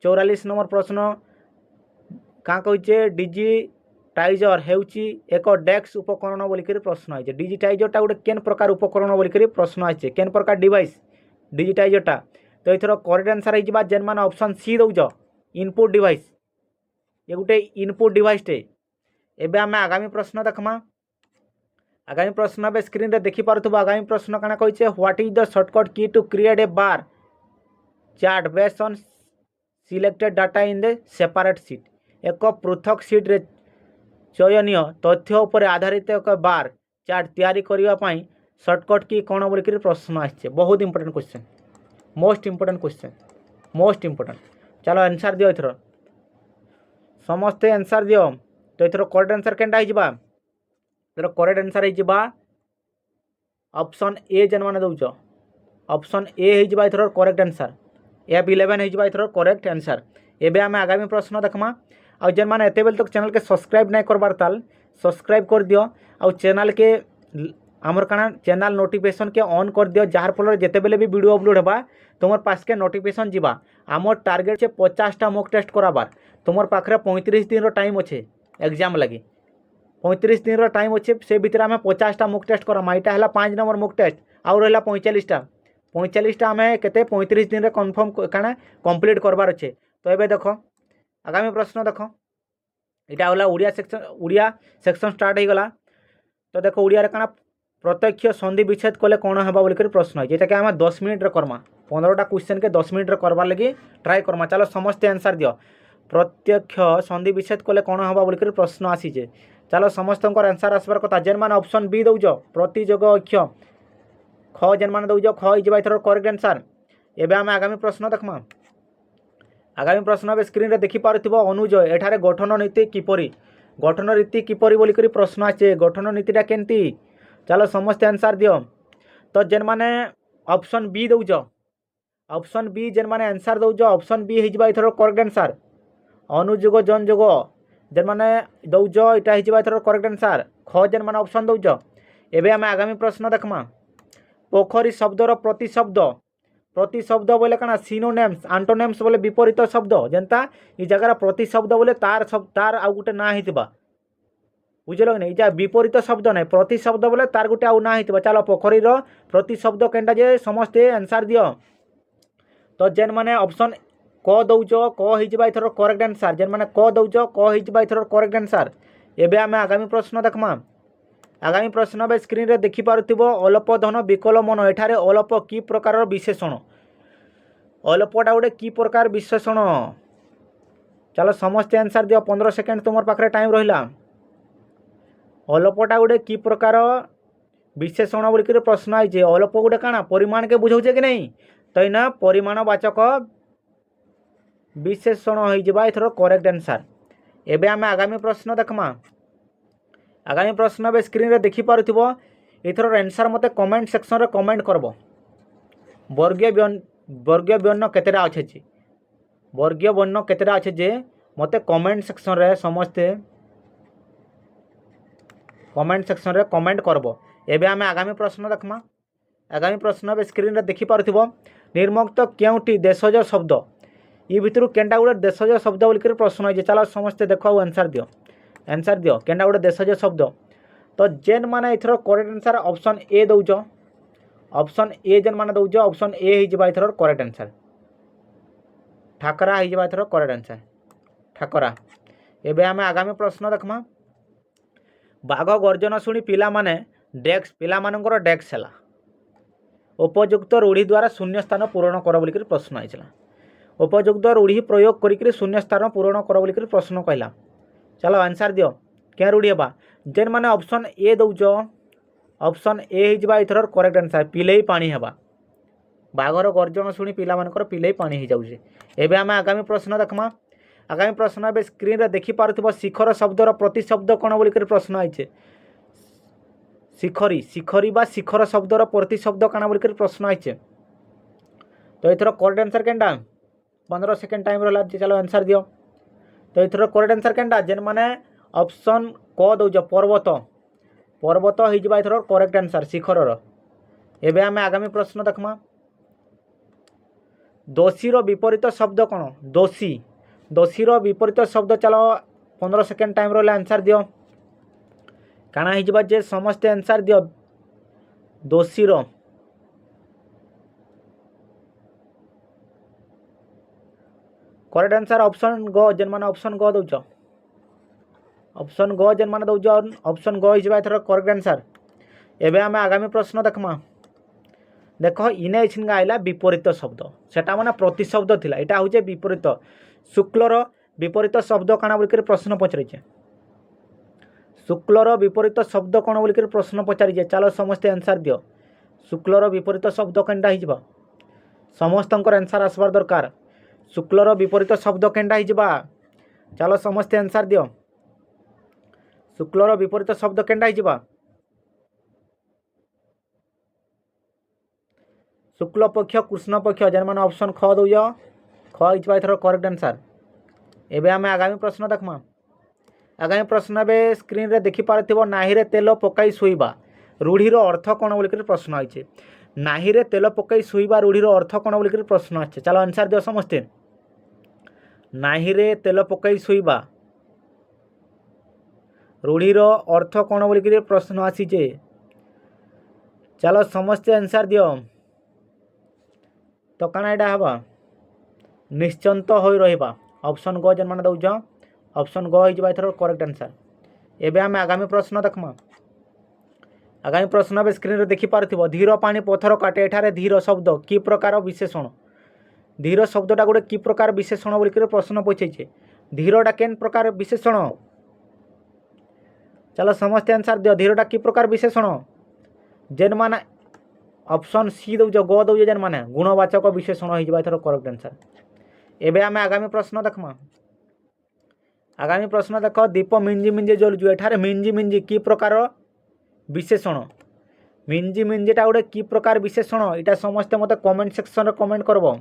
44 नंबर प्रश्न का कहिचे डिजिटाइजर हेउची एक डेस्क उपकरण बोलिकर प्रश्न आइছে। डिजिटाइजरटा गोटे केन प्रकार उपकरण बोलिकर प्रश्न आइছে केन प्रकार डिवाइस डिजिटाइजरटा। तो इथर करेक्ट आंसर हिजबा जेन माने ऑप्शन सी दउजो इनपुट डिवाइस। ये गोटे इनपुट डिवाइस टे। एबे हम आगामी प्रश्न देखमा। आगामी प्रश्न बे स्क्रीन रे देखि पारुथबो। आगामी प्रश्न काना कहिছে what is the shortcut key to create a bar chart based on selected data in the separate sheet. एक पृथक सीट रे चयनीय तथ्य उपर आधारित एक बार चार्ट तैयारी करबा पई शॉर्टकट की कोन बोलकर प्रश्न आछे। बहुत important question most important question most important. चलो आंसर दियो इथर समस्त आंसर दियो। तो इथर करेक्ट आंसर केनटा हिजबा तर करेक्ट आंसर हो ऑप्शन ए जेन मैंने दौच ऑप्शन ए हो एथर करेक्ट आंसर F11 हो एथर करेक्ट आंसर। एबे आम आगामी प्रश्न देखमा आ जेन मैंने एत बेल तक चैनल के सब्सक्राइब नहीं करबार ताल सब्सक्राइब कर दियो आ चैनल के आमर काना चैनल नोटिफिकेशन के ऑन कर दियो जार फल जिते बेले भी वीडियो अपलोड होगा तुम पास के नोटिफिकेशन जीवा। आमर टार्गेट से 50टा मॉक टेस्ट कराबार तुम पाखे 35 दिन टाइम अच्छे एग्जाम लगी 35 दिन टाइम अच्छे से भितर आम 50टा मॉक टेस्ट करमा यहाँ है 5 नंबर मॉक टेस्ट आउ रहा 45टा आम के 35 दिन में कन्फर्म क्या कंप्लीट करबार अच्छे। तो ये देख आगामी प्रश्न देख यहाँ है उड़िया सेक्शन स्टार्ट हो गला। तो देख उड़िया क्या प्रत्यक्ष संधि विच्छेद कले कौन है बोलिक प्रश्न है जेटा कि आम 10 मिनट करमा 15टा क्वेश्चन के 10 मिनट करवार लगी ट्राए करमा। चलो समस्ते आंसर दियो प्रत्यक्ष संधि विच्छेद कले कौन है बोलिक प्रश्न आसीचे। चलो समस्त आंसर आसबार कथा जेन मैंने ऑप्शन बी दौज प्रतिजोग अक्ष ख जेन मैंने दौज ख हो एथर करेक्ट आंसर। एबे आम आगामी प्रश्न देखमा आगामी प्रश्न स्क्रीन रे देखि पारुथिबो अनुज एठारे गठन नीति किपरि गठन रीति किपरि बोलिक प्रश्न आछे गठन नीतिटा केंती। चलो समस्त आंसर दियो। तो जेन मैंने ऑप्शन बी दौज ऑप्शन बी जेन मैंने आंसर दौज ऑप्शन बी हो एथर करेक्ट आंसर अनुजुग जन जुग जेन मैंने दौज यहाँ हो एथर करेक्ट आंसर ख जेन मैंने ऑप्शन दौज। एबे आम आगामी प्रश्न देखमा पोखरी शब्दर प्रतिशब्द बोले कଣା सिनोनेम्स आंटोनेम्स बोले विपरीत शब्द जेनता ई जगह प्रतिशब्द बोले तार आउ गोटे ना हितबा बुझल कि नहीं इजा विपरीत शब्द नहीं प्रतिशब्द बोले तार गोटे आउ ना हितबा। चलो पोखरीर प्रतिशब्द केनटा जे समस्ते आंसर दियो। तो जेन माने ऑप्शन क दौच क हो एथर करेक्ट आंसर जेन माने क दौच क हो एथर करेक्ट आंसर। एबे आम आगामी प्रश्न देखमा आगामी प्रश्न बे स्क्रीन रे देखि पारुथिबो अल्प धन विकल मन एठारे अल्प की प्रकार विशेषण अल्पटा गोटे की प्रकार विशेषण। चलो समस्त आंसर दियो 15 सेकेंड तुम पाखे टाइम रहा अल्पटा गोटे की प्रकार विशेषण बोलिक प्रश्न आई अल्प गोटे काଣା परिमाण के बुझाऊे कि नहीं तो इना परिमाणवाचक विशेषण हो एथर करेक्ट आंसर। एबे आम आगामी प्रश्न देखमा आगामी प्रश्न बे स्क्रीन रे देखि पारुथिबो एथर आंसर मते कमेंट सेक्शन रे कमेंट करबो वर्गीय वर्ण केतेटा अच्छे जे वर्गीय वर्ण केतेटा अच्छे जे मते कमेंट सेक्शन रे समस्ते कमेंट सेक्शन रे कमेंट करबो। एबे आमे आगामी प्रश्न देखमा आगामी प्रश्न बे स्क्रीन रे देखि पारुथिबो निर्मुक्त केउटी देशज शब्द ई भितरु केनटा गुडे देशज शब्द बोलिक प्रश्न है। चलो समस्ते देखो आंसर दियो केनटा गुडे देशज शब्द। तो जेन माने एथर करेक्ट आंसर ऑप्शन ए दौच ऑप्शन ए जेन माने दौच ऑप्शन ए हो एथर करेक्ट आंसर ठाकरा हो एथर करेक्ट आंसर ठाकरा। एबे आमे आगामी प्रश्न देखमा बाघ गर्जन शुणी पिला माने डेस्क पिला मानकर डेस्क है उपयुक्त रूढ़ी द्वारा शून्य स्थान पूरण कर बोलिक प्रश्न आइला उपयुक्त रूढ़ी प्रयोग करिक शून्य स्थान पूरण कर बोलिक प्रश्न कहला। चलो आंसर दियो क्या रूढ़ी हवा जेन माने ऑप्शन ए दौच ऑप्शन ए हो एथर करेक्ट आंसर पिले पानी हवा बाघर गर्जन शुणी पिला मानकर पिले पानी हो जाऊे। एबे आमे आगामी प्रश्न देखमा आगामी प्रश्न ए स्क्रीन रे देखि पारुथिबो शिखर शब्दर प्रतिशब्द कौन बोलिक प्रश्न आइछे शिखरी शिखरी बा शिखर शब्दर प्रतिशब्द काना बोलिक प्रश्न आइछे। तो एथर करेक्ट आंसर केनटा 15 सेकेंड टाइम रहा चलो आंसर दियो। तो एथर करेक्ट आंसर केनटा जेन माने ऑप्शन क दौच पर्वत पर्वत हो एथर करेक्ट आंसर शिखरर। एबे आमे आगामी प्रश्न देखमा दोषीर विपरीत शब्द कौन दोषी दोषीर विपरीत शब्द चलो 15 सेकेंड टाइम रहा आंसर दियो काना हो जे समस्ते आंसर दियो दोषीर करेक्ट आंसर ऑप्शन ग जेन माने ऑप्शन ग दौच ऑप्शन ग जेन माने दौच ऑप्शन ग हो एथर करेक्ट आंसर। एबे आमे आगामी प्रश्न देखमा देख इने छिनगा आइला विपरीत शब्द सेटा माने प्रतिशब्द थिला एटा होजे विपरीत शुक्लर विपरीत शब्द काना बोलिक प्रश्न पचारिछे शुक्लर विपरीत शब्द कौन बोलिक प्रश्न पचारिछे। चलो समस्ते आंसर दियो शुक्लर विपरीत शब्द केनटा हिजबा समस्तंकर आंसर आसबार दरकार शुक्लर विपरीत शब्द केनटा हिजबा। चलो समस्ते आंसर दियो शुक्लर विपरीत शब्द केनटा हिजबा शुक्ल पक्ष कृष्ण पक्ष जेन माने ऑप्शन ख दउज ख हिजबा एथर करेक्ट आंसर। एबे आमे आगामी प्रश्न देखमा। आगामी प्रश्न बे स्क्रीन रे देखि पारथिबो नाही रे तेल पकाई सोइबा रूढ़ीर अर्थ कौन बोलिक प्रश्न आइए। नाही रे तेल पकाई सोइबा रूढ़ीर अर्थ कौन बोलिक प्रश्न आछे। चलो आंसर दियो समस्ते। नाही रे तेल पकाई सोइबा रूढ़ीर अर्थ कौन बोलिक प्रश्न आसीचे। चलो समस्ते आंसर दियो। तो काना एटा हबा निश्चिंत होई रहिबा ऑप्शन ग जेन माने दउज ऑप्शन ग हिजबा एथर करेक्ट आंसर। एबे आमे आगामी प्रश्न देखमा। आगामी प्रश्न बे स्क्रीन रे देखि पारथिबो धीर पानी पत्थर काटे एठारे धीर शब्द कि प्रकार विशेषण। धीर शब्दटा गोटे कि प्रकार विशेषण बोलिक प्रश्न पूछे। धीरटा केन प्रकार विशेषण। चलो समस्ते आंसर दियो धीरटा कि प्रकार विशेषण जेन माने ऑप्शन सी दउज ग दउज जेन माने गुणवाचक विशेषण हिजबा एथर करेक्ट आंसर। एबे आमे आगामी प्रश्न देखमा। आगामी प्रश्न देख दीप मिंजी मिंजी जलुजु एठारे मिंजी मिंजी कि प्रकार विशेषण। मिंजी मिंजीटा गोटे कि प्रकार विशेषण इटा समस्ते मते कमेंट सेक्शन रे कमेंट करबो।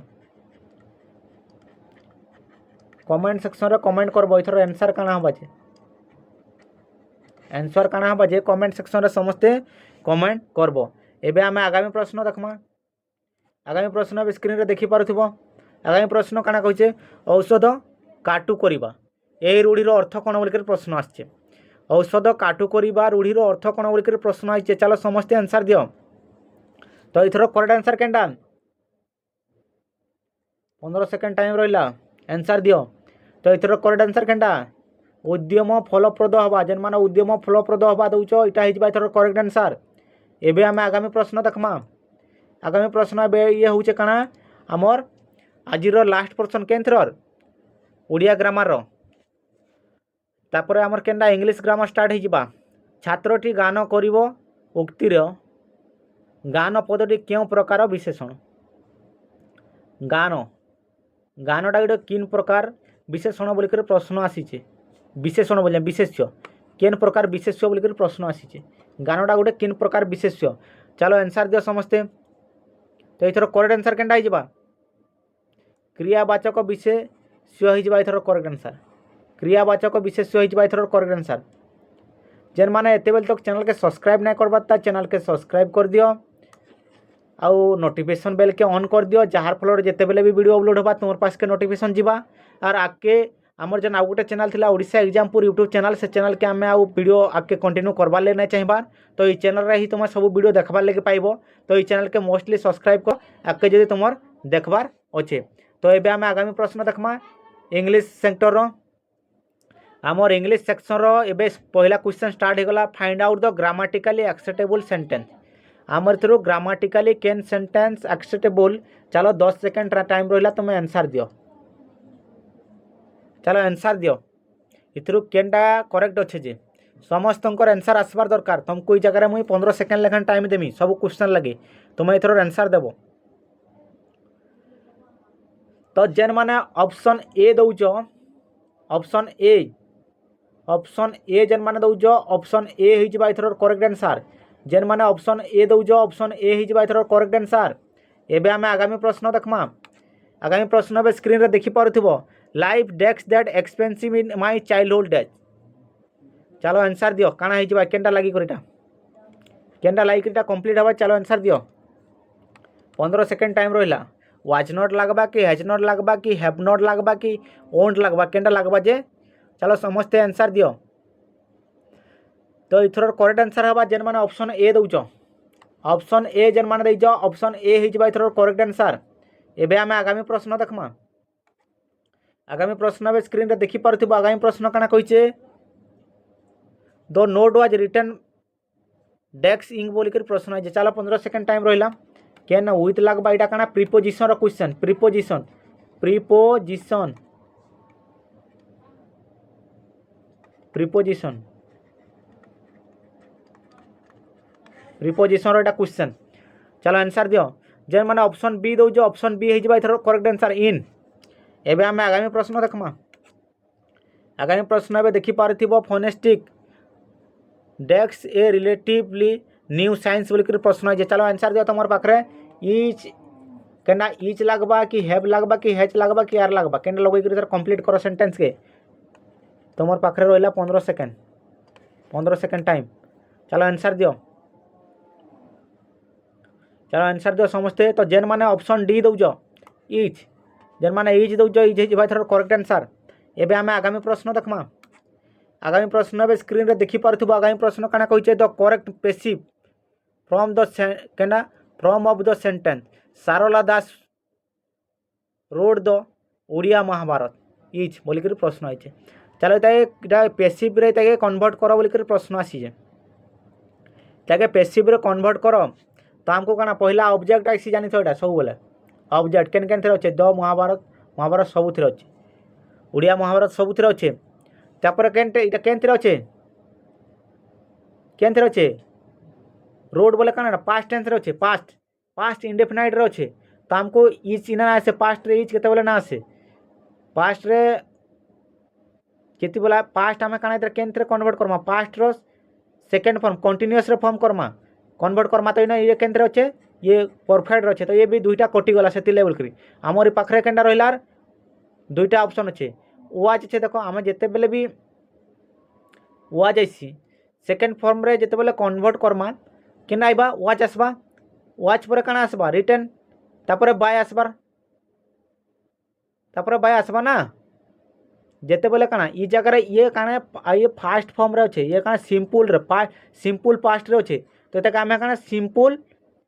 कमेंट सेक्शन रे कमेंट करबो इथर आंसर काना हबा जे। आंसर काना हबा जे कमेंट सेक्शन रे समस्ते कमेंट करबो। एबे आमे आगामी प्रश्न देखमा। आगामी प्रश्न बे स्क्रीन रे देखि पारुथिबो। आगामी प्रश्न काना कहिचे औषध काटु करिबा ए रूढ़ीर अर्थ कौन बोलिक प्रश्न आछे। औषध काटु करिबा रूढ़ीर अर्थ कौन बोलिक प्रश्न आइए। चलो समस्ते आंसर दियो। तो इथर करेक्ट आंसर केनटा 15 सेकेंड टाइम रहिला आंसर दियो। तो इथर करेक्ट आंसर केनटा उद्यम फलप्रद हवा जेन माने उद्यम फलप्रद हवा दउच इटा हिजबा इथर करेक्ट आंसर। एबे आमे आगामी प्रश्न देखमा। आगामी प्रश्न बे ये होचे काना हमर आजिर लास्ट पर्सन केनथर ओडिया ग्रामर रो तापर आमर केनटा इंग्लिश ग्रामर स्टार्ट हिजबा। छात्रटी गान करिवो उक्तिर गान पदटी क्यों प्रकार विशेषण। गान गानटा गोटे किन प्रकार विशेषण बोलिक प्रश्न आसीचे। विशेषण बोलिए विशेष्य केन प्रकार विशेष्य बोलिक प्रश्न आसीचे। गानटा गोटे किन प्रकार विशेष्य। चलो आंसर दियो समस्ते। तो इथर करेक्ट आंसर केनटा हिजबा क्रियावाचक विशेष्य हिजबा इथर करेक्ट आंसर। क्रियावाचक विशेष्य हिजबा इथर करेक्ट आंसर। जेन माने एते बेल तक चैनल के सब्सक्राइब नहीं करबा ता चैनल के सब्सक्राइब कर दियो आउ नोटिफिकेशन बेल के ऑन कर दियो जहार फल जेते बेले भी वीडियो अपलोड होबा तुमर पास के नोटिफिकेशन जीवा। और आके आमर जेन आउ गोटे चैनल थिला ओडिशा एग्जामपुर यूट्यूब चैनल से चैनल के आमे आउ वीडियो आके कंटिन्यू करबार ले नहीं चाहिबार तो ई चैनल रे ही तुम सब वीडियो देखबार लगे पाइबो। तो ई चैनल के मोस्टली सब्सक्राइब कर आके जदि तुमर देखबार अच्छे। तो एबे आमे आगामी प्रश्न देखमा इंग्लिश सेक्टर रो आमर इंग्लिश सेक्शन रो एबे पहला क्वेश्चन स्टार्ट हो गला find out the grammatically acceptable sentence. आमर थ्रू ग्रामाटिकली कैन सेंटेंस एक्सेप्टेबल। चलो 10 सेकेंड टाइम रहिला तुम आंसर दियो। चलो आंसर दियो इथरु केनटा करेक्ट अच्छे जे समस्तंकर आंसर आसबार दरकार। तुमको ई जगह मुई 15 सेकेंड लेखन टाइम देमी सब क्वेश्चन लगे तुम एथर आंसर देबो। तो जेन माने ऑप्शन ए दउज ऑप्शन ए जेन माने दउज ऑप्शन ए हिजबा इथर करेक्ट आंसर। जेन माने ऑप्शन ए दउज ऑप्शन ए हिजबा इथर करेक्ट आंसर। एबे आमे आगामी प्रश्न देखमा। आगामी प्रश्न बे स्क्रीन रे देखि पारुथिबो life dash that expensive in my childhood days. चलो आंसर दियो काना हिजबा केनटा लागी करिटा केनटा लागी करिटा कंप्लीट हबा। चलो आंसर दियो 15 सेकेंड टाइम रहिला वाज नॉट लगबा कि हैज नॉट लगबा कि हैव नॉट लगबा कि ओंट लगबा केनटा लगबा जे। चलो समस्ते आंसर दियो। तो इथर करेक्ट आंसर हबा जेन माने ऑप्शन ए दउच ऑप्शन ए जेन माने दैज ऑप्शन ए हिजबा इथर करेक्ट आंसर। एबे आमे आगामी प्रश्न देखमा। आगामी प्रश्न बे स्क्रीन रे देखि पारुथिबो। आगामी प्रश्न काना कहिचे the note was written dash ink बोलिक प्रश्न है। चलो 15 सेकेंड टाइम रहिला केन विथ लगबा इटा काना प्रीपोजिशन रो question. Preposition preposition preposition preposition रो इटा क्वेश्चन। चलो आंसर दियो जेन माने ऑप्शन बी दउज ऑप्शन बी हिजबा इथर करेक्ट आंसर इन। एबे आमे आगामी प्रश्न देखमा। आगामी प्रश्न एबे देखि पारथिबो phonetics dash a relatively new science बोल कर प्रश्न है। चलो आंसर दियो तुम पाखे इच केना इच लगवा कि हेव लगवा कि हेच लगवा कि आर लगवा केना लगे कंप्लीट करो सेंटेंस के। तुम पाखे रहा 15 सेकेंड टाइम। चलो आंसर दियो, चलो आंसर दियो समस्ते। तो जेन मैंने ऑप्शन डी दौज इच, जेन मैंने इच दौज इच हो करेक्ट आंसर। एबे आम आगामी प्रश्न देखमा। आगामी प्रश्न ए स्क्रीन रे देखी पारथुबो। आगामी प्रश्न काना कहिचे the correct passive from the केना from of the sentence Sarala Das wrote the Odia Mahabharata इच बोलिक प्रश्न आइए। चलो इटा पैसिव रे ताके कन्वर्ट करो बोलिक प्रश्न आसीजे। ताके पैसिव रे कन्वर्ट करो तो आमको काना पहला ऑब्जेक्ट आसी जानी तो एटा सब बोले ऑब्जेक्ट केन केन थरे अच्छे द महाभारत महाभारत सबुथिरे अच्छे ओडिया महाभारत सबुथिरे अच्छे। तापर केनटे इटा केनथिरे अच्छे केनथिरे अच्छे रोड बोले काना पास्ट टेंस रे अच्छे पास्ट पास्ट इंडेफिनाइट रे अच्छे। तो हमको इच इना आसे पास्ट रे इच केते बोले ना आसे पास्ट रे केति बोला पास्ट आमे काना इधर केनथिरे कन्वर्ट करमा पास्ट रो सेकंड फॉर्म कंटीन्यूअस रे फॉर्म करमा कन्वर्ट करमा। तो इना ये केनथिरे अच्छे ये परफेक्ट अच्छे। तो ये भी दुईटा कटि गला से लेवल करी आमरी पाखरे केनटा रहिलार दुईटा ऑप्शन अच्छे वाच अच्छे। देखो आम जिते बेले भी वाच आसी सेकेंड फॉर्म रे जिते बेले कन्वर्ट करमा केना आइबा वाच आसबा वाच पर काना आसबा रिटर्न तापर बाय आसबार तापर बाय आसबा ना जिते बेले काना ई जगह ये काना ये फास्ट फॉर्म रे अच्छे ये काना सिंपल रे सिंपल पास्ट रे अच्छे। तो तक आम काना सिंपल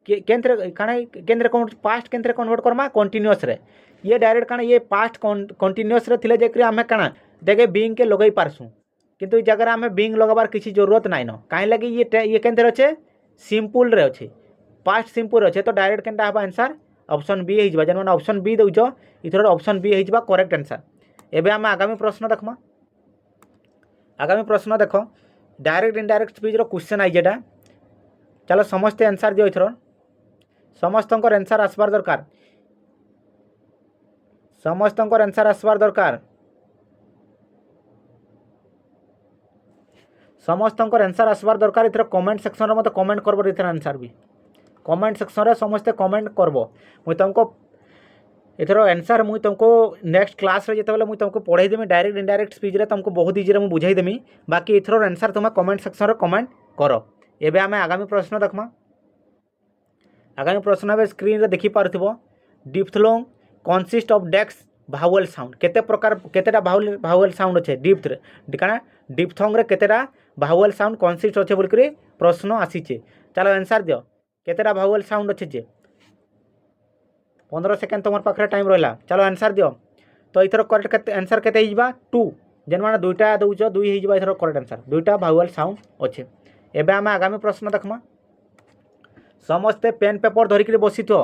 केंद्र काना केंद्र पास्ट केंद्र कन्वर्ट करमा कंटिन्यूअस रे ये डायरेक्ट काना ये पास्ट कंटिन्यूअस रे थिले जेकरी आम काना देखे बीइंग के लगई पारसु किंतु ई जगह आम बीइंग लगाबार किसी जरूरत नाइन कहीं लगी ये केंद्र अच्छे सिंपल रे अच्छे पास्ट सिंपल अच्छे। तो डायरेक्ट केनटा हबा आंसर ऑप्शन बी हो जेन मैंने ऑप्शन बी दौच इथर ऑप्शन बी हो करेक्ट आंसर। एबे आम आगामी प्रश्न देखमा। आगामी प्रश्न देख डायरेक्ट इनडायरेक्ट स्पीच रो क्वेश्चन आई जेटा। चलो समस्ते आंसर दियो इथर समस्तंकर आंसर आसबार दरकार समस्तंकर आंसर आसबार दरकार समस्तंकर आंसर आसबार दरकार। इथर कमेंट सेक्शन रे मते कमेंट करबो इथर आंसर भी कमेंट सेक्शन रे समस्ते कमेंट करबो मुई तुमको इथर आंसर मुई तुमको नेक्स्ट क्लास रे जेतेबेले मुई तुमको पढ़ाई देमी डायरेक्ट इनडायरेक्ट स्पीच रे तुमको बहुत इजी रे मु बुझाई देमी। बाकी इथर आंसर तुम कमेंट सेक्शन रे कमेंट करो। एबे आमे आगामी प्रश्न देखमा। आगामी प्रश्न ए स्क्रीन रे देखि पारथिबो डिप्थलोंग कंसिस्ट ऑफ डेक्स भावेल साउंड केते प्रकार केतेटा भावेल साउंड अच्छे डिप्थ रे काना डिप्थोंग रे केतेटा भावेल साउंड कंसिस्ट अच्छे बोल करी प्रश्न आसीचे। चलो आंसर दियो केतेटा भावेल साउंड अच्छे जे 15 सेकेंड तुम पाखे टाइम रहा। चलो आंसर दियो। तो इथर करेक्ट आंसर केते हिजबा 2 जेन माने दुईटा दउच 2 हिजबा इथर करेक्ट आंसर दुईटा भावेल साउंड अच्छे। एबे आमे आगामी प्रश्न देखमा। समस्ते पेन पेपर धरिक बसी थो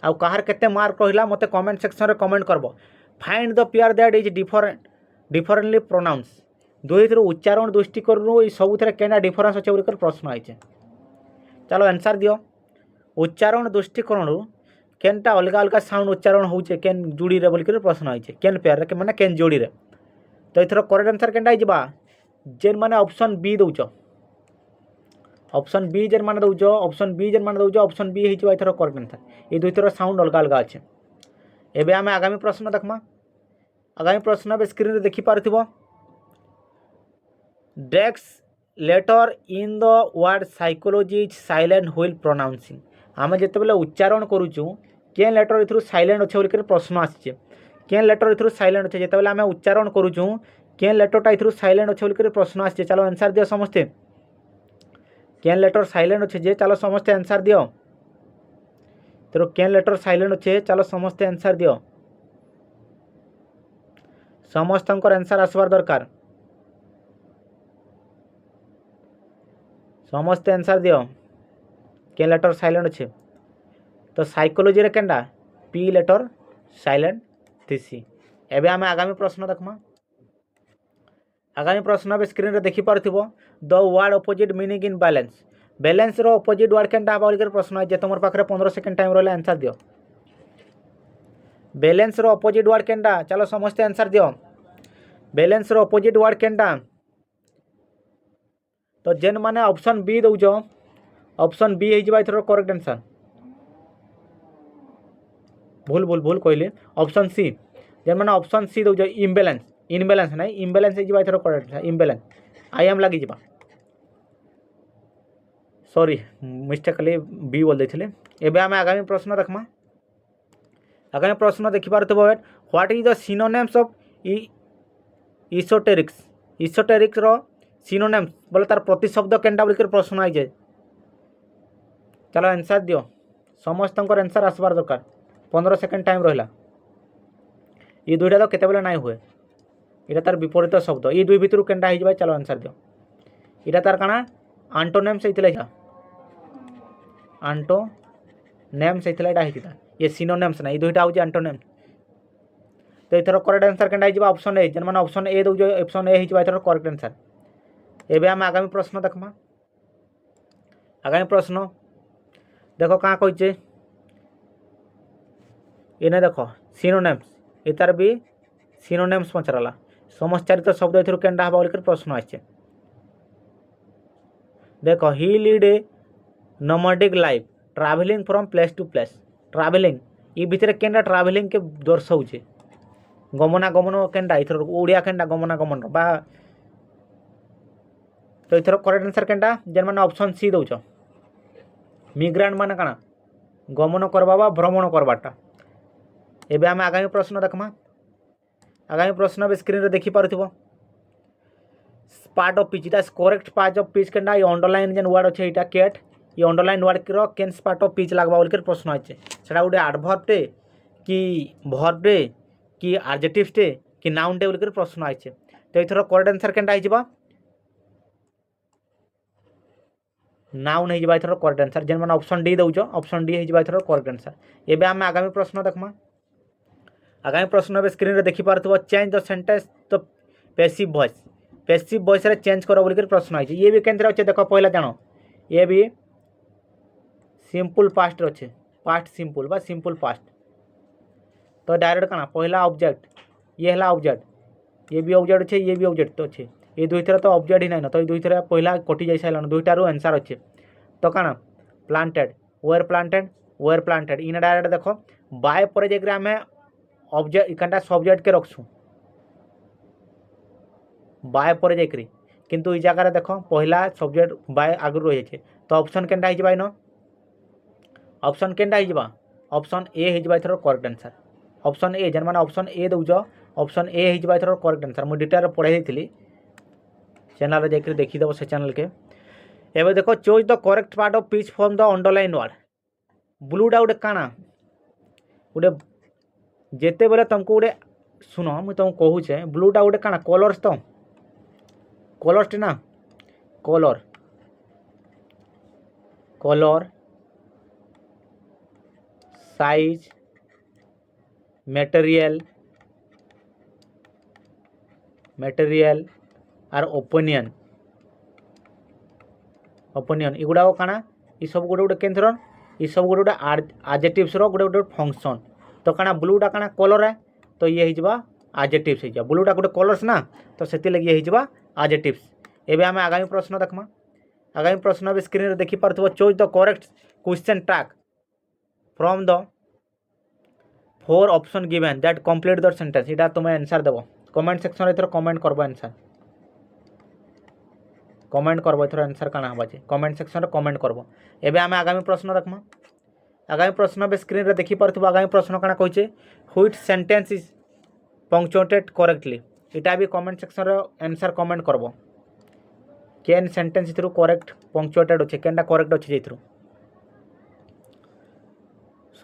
आउ कहार केते मार्क रहिला मते कमेंट सेक्शन रे कमेंट करबो। Find the pair that is differently pronounce दुईथर उच्चारण दृष्टिकोण सबुथिरे केना डिफरेंस अच्छे बोल प्रश्न आइछे। चलो आंसर दियो उच्चारण दृष्टिकोण केनटा अलग अलग साउंड उच्चारण होचे केन जोड़ी रे बोल प्रश्न आइछे केन पेयर रे माने केन जोड़ी रे। तो इथर करेक्ट आंसर केनटा हिजबा जेन माने ऑप्शन बी दउच ऑप्शन बी जेन माने दउच ऑप्शन बी जेन माने दउच ऑप्शन बी हिजबा इथर करेक्ट आंसर। ए दुईथर साउंड अलग अलग अच्छे। एबे आमे आगामी प्रश्न देखमा। आगामी प्रश्न बे स्क्रीन रे देखि पारथिबो डेक्स letter in the word psychology is silent while pronouncing आमे जेते बेले उच्चारण करूछु केन लेटर इथरु साइलेंट अच्छे बोल प्रश्न आसीचे केन लेटर इथरु साइलेंट अच्छे जेते बेले आमे उच्चारण करूछु केन लेटरटा इथरु साइलेंट अच्छे बोल प्रश्न आसीचे। चलो आंसर दियो समस्ते केन लेटर साइलेंट अच्छे जे चलो समस्ते आंसर दियो। तो केन लेटर साइलेंट अच्छे चलो समस्ते आंसर दियो समस्तंकर आंसर आसबार दरकार समस्ते आंसर दियो केन लेटर साइलेंट अच्छे। तो साइकोलॉजी रे केनडा पी लेटर साइलेंट थीसी। एबे आमे आगामी प्रश्न देखमा। आगामी प्रश्न बे स्क्रीन रे देखि पारथिबो the word opposite meaning in balance balance रो अपोजिट वर्ड केनडा बोल प्रश्न है जे तुम पाखरे 15 सेकेंड टाइम रहले आंसर दियो। बैलेंस रो अपोजिट वर्ड केनडा चलो समस्ते आंसर दियो बैलेंस रो अपोजिट वर्ड केनडा तो जेन माने ऑप्शन बी दउछ ऑप्शन बी हो एथर करेक्ट आंसर भूल भूल भूल कहली ऑप्शन सी जेन माने ऑप्शन सी दउछ इम्बैलेंस इनबैलेंस नहीं इम्बैलेंस हो एथर correct answer imbalance I M लगी जा सॉरी मिस्टेकली बी बोल देथिले एबे हम आगामी प्रश्न देखमा आगामी प्रश्न देखि पारथबो what is the synonyms of esoterics esoterics रो सिनोनिम्स बोले तार प्रतिशब्द केनटा बोल प्रश्न आई जाए चलो आंसर दियो समस्त आंसर आसबार दरकार 15 सेकेंड टाइम रहा ये दुईटा तो केते नाई हुए इटा तार विपरीत शब्द ये दुई भितर केनटा हो चलो आंसर दियो इटा तार काना आंटोनेम्स होता आंटोनेम्स होता ये सिनोनेम्स ना ये दुईटा हूँ आंटोनेम्स तो इथर करेक्ट आंसर केनटा हो ऑप्शन ए जेन माने ऑप्शन ए दउछ ऑप्शन ए हो इथर करेक्ट आंसर एबे हम आगामी प्रश्न देखमा आगामी प्रश्न देखो कहाँ कहे इने देखो सिनोनेम्स इतार भी सिनोनेम्स पचराला समस्चारित शब्द एथर केनटा हबा बोलिकर प्रश्न आछे देखो he lead a nomadic life travelling from place to place travelling ये भितर केनटा ट्रैवलिंग के दर्शाऊे गमनागमन केनटा इथर ओडिया केनटा गमनागमन बा तो इथर करेक्ट आंसर केनटा जेन माने ऑप्शन सी दउछ मिग्रेंट माने काना गमन करबा बा भ्रमण करबाटा एबे हम आगामी प्रश्न देखमा आगामी प्रश्न बे स्क्रीन रे देखि पारुथिबो पार्ट ऑफ पिच इटा करेक्ट पार्ट ऑफ पिच केनटा ये अंडरलाइन जेन वर्ड अछि इटा कैट ये अंडरलाइन वर्ड रो केन पार्ट ऑफ पिच लागबा बोलकर प्रश्न आछे सेटा उडे एडवर्ब टे कि वर्ब टे कि एडजेक्टिव टे कि नाउन टे बोलकर प्रश्न आछे तो इथर करेक्ट आंसर केनटा हिजबा नाउन हो इथर करेक्ट आंसर जेन माने ऑप्शन डी दउछ ऑप्शन डी हो इथर करेक्ट आंसर एबे हम आगामी प्रश्न देखमा आगामी प्रश्न बे स्क्रीन रे देखि पारथबो change the sentence the passive voice रे चेंज करो बोलकर प्रश्न आइछ ये भी केंद्र अछि देखो पहला जानो ये भी सिंपल पास्ट अच्छे पास्ट सिंपल बा सिंपल पास्ट तो डायरेक्ट काना पहला ऑब्जेक्ट ये है ऑब्जेक्ट ये भी ऑब्जेक्ट अच्छे ये भी ऑब्जेक्ट तो अच्छे ये दुई थर तो ऑब्जेक्ट ही ना तो ये दुई थर पहला कटि जाई साइलान दुईटारू आंसर अच्छे तो काना planted where planted in direct देखो बाय पर जे आम ऑब्जेक्ट इकानटा सब्जेक्ट के रखसु बाय पर जाकरी किंतु ई जगह देखो पहला सब्जेक्ट बाय आगु रही है तो ऑप्शन केनटा हिजबा इन ऑप्शन केनटा हिजबा ऑप्शन ए हिजबा इथर करेक्ट आंसर ऑप्शन ए जेन माने ऑप्शन ए दउछ ऑप्शन ए हिजबा इथर करेक्ट आंसर मु डिटेल पढ़ाई देथिली चैनल रे जाकरी देखि देबो से चैनल के एबे देखो choose the correct part of speech from the underline word ब्लूटा उडे काना उडे जेते बेले तुमको उडे सुनो मु तुमको कहूचे ब्लूटा उडे काना कलर्स तो कलर्स ना कलर साइज मटेरियल आर ओपिनियन एगुड़ा काना ये सब गोटे गोटे केंद्र ये सब गोटे गोटे एडजेक्टिव्स रो गोटे गोटे फंक्शन तो काना ब्लूटा काना कलर है तो ये हिजबा एडजेक्टिव्स हिजबा ब्लूटा गोटे कलर्स ना तो सेति लगी ये हिजबा एडजेक्टिव्स एबे हम आगामी प्रश्न देखमा आगामी प्रश्न स्क्रीन रे देखि पारथबो choose the correct question tag from the 4 option given that complete the sentence इटा तुम आंसर देबो कमेंट सेक्शन रे कमेंट करबो आंसर कमेंट करबो इथर आंसर काना हबा जे कमेंट सेक्शन रे कमेंट करबो एबे हम आगामी प्रश्न देखमा आगामी प्रश्न बे स्क्रीन रे देखि पारथबो आगामी प्रश्न काना कहचे which sentence is punctuated correctly इटा भी कमेंट सेक्शन रे आंसर कमेंट करबो केन सेंटेंस इथरु करेक्ट पंक्चुएटेड अछि केनटा करेक्ट अछि इथरु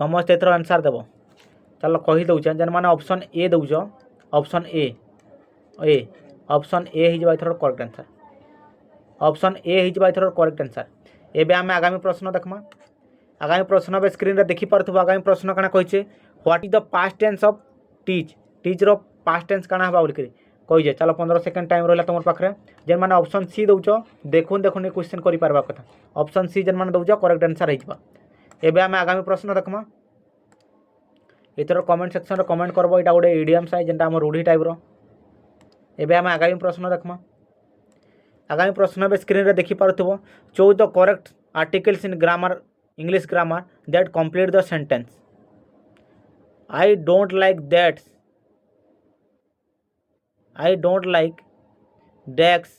समस्त इथर आंसर देबो चलो कहि दउछ जन माने ऑप्शन ए दउछ ऑप्शन ए ऑप्शन ए हिजबा इथर करेक्ट आंसर ऑप्शन ए हिजबा इथर करेक्ट आंसर एबे हम आगामी प्रश्न देखमा आगामी प्रश्न बे स्क्रीन रे देखि पारथबो आगामी प्रश्न काना कहचे what is the past tense of teach रो पास्ट टेंस काना हबा बोलकरी कहिजे चलो 15 सेकंड टाइम रहला तुमर पाखरे जेन माने ऑप्शन सी दउछ देखुन ए क्वेश्चन करि पारबा कथा ऑप्शन सी जेन माने दउछ करेक्ट आंसर हिजबा एबे हम आगामी प्रश्न देखमा इथर कमेंट सेक्शन रे कमेंट करबो इटा गोटे इडियम साइ जेनटा हम रूढ़ी टाइप रो एबे हम आगामी प्रश्न देखमा आगामी प्रश्न ଏବେ ସ୍କ୍ରିନ୍ରେ ଦେଖିପାରୁଥିବ 14 correct articles in grammar English grammar that complete the sentence. I don't like that's, I don't like decks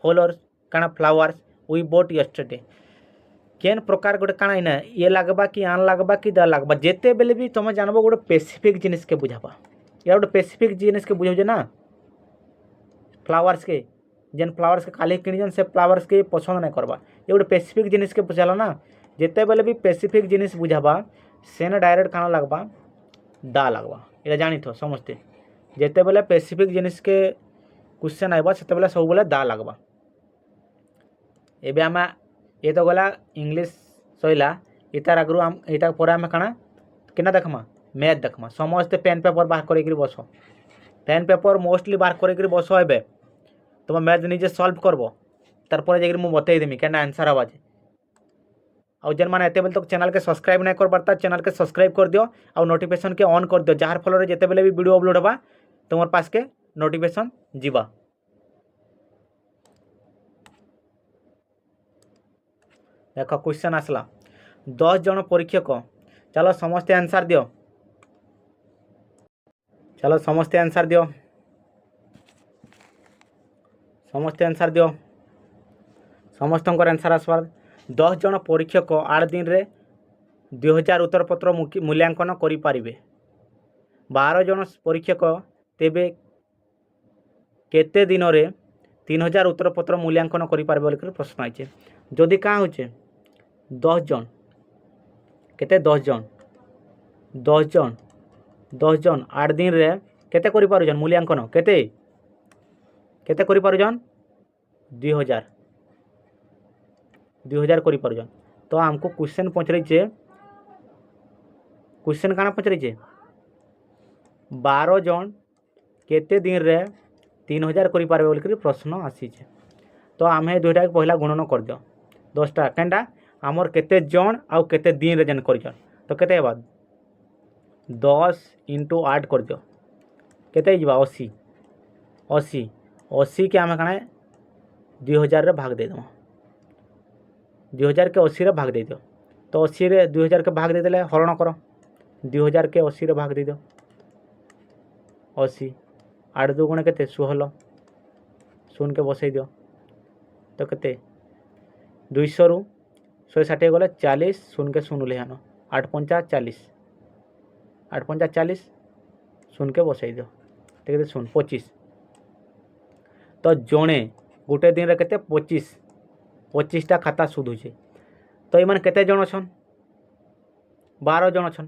followers काना फ्लावर्स वी बोट यस्टरडे। केन प्रकार गोटे काना इना ये लगबा कि आन लगबा कि द लगबा जेते बेले भी तुम जानबो गोटे स्पेसिफिक जिनिस के बुझाबा या गोटे स्पेसिफिक जिनिस के बुझाउजे ना। फ्लावर्स के जेन फ्लावर्स के खाली किणजन से फ्लावर्स के पसंद नहीं करबा ये गोटे स्पेसिफिक जिनिस के बुझाला ना। जेते बेले भी स्पेसिफिक जिनिस बुझाबा सेने डायरेक्ट काना लगबा दा लगबा ये जानी थो समझते। जेते बेले स्पेसिफिक जिनिस के क्वेश्चन आइबा सेते बेले सब बेले दा लगबा। एबे आमा ये तो गला इंग्लिश सइला इतार आगरु आम इता पर आम काना केना देखमा मैथ देखमा। समस्ते पेन पेपर बाहर करिक बस पेन पेपर मोस्टली बाहर करिक बस एबे तुम मैथ निजे सल्व करब तारपर जाकर मुझे बतईदेमी क्या आंसर हवा जे। आउ जेन मैंने एत बेले तक चैनल के सब्सक्राइब नहीं कर पारता चैनल के सब्सक्राइब कर दियो और नोटिफिकेशन के ऑन कर दियो जार फल जिते बेले भी वीडियो अपलोड होगा तुम पास के नोटिफिकेशन जीवा। देख क्वेश्चन आसला 10 जन परीक्षक चलो समस्ते आंसर दियो, चलो समस्ते आंसर दियो, समस्ते आंसर दियो। समस्त आंसर आसबार 10 जन परीक्षक 8 दिन रे 2000 उत्तरपत्र मूल्यांकन करें। 12 जन परीक्षक तेबे केते दिन रे 3000 उत्तरपत्र मूल्यांकन करें प्रश्न आई। जदि क्या हो 10 जन केते 10 जन 10 जन 10 जन 8 दिन रे केते करि पारुजन मूल्यांकन केते केते करि पारुजन 2000 2000 करि पारुजन। तो हमको क्वेश्चन पचरे क्वेश्चन काना पचरे 12 जन केते दिन रे 3000 करि पारबे बोलकर प्रश्न आसी। तो आमे दुईटा पहला गुणन कर दियो 10टा केनटा आमर केते जन आउ केते दिन रे जन करजन। तो केते हेबा 10 × 8 कर दियो केते हिजबा 80 80 80 के आमे काना 2000 रे भाग दे दमा 2000 के 80 रे भाग दे दियो। तो 80 रे 2000 के भाग दे देले हरण करो 2000 के 80 रे भाग दे दियो 80 8 2 गुणे केते 16 शून्य के बसई दियो। तो केते 200 रु 160 गले 40 शून्य के शून्य लेहानो 8 5 40 8 5 40 शून्य के बसई दियो तो केते शून्य 25। तो जणे गोटे दिन रे केते 25टा खाता सुधुचे। तो ये केते जन छन 12 जन छन।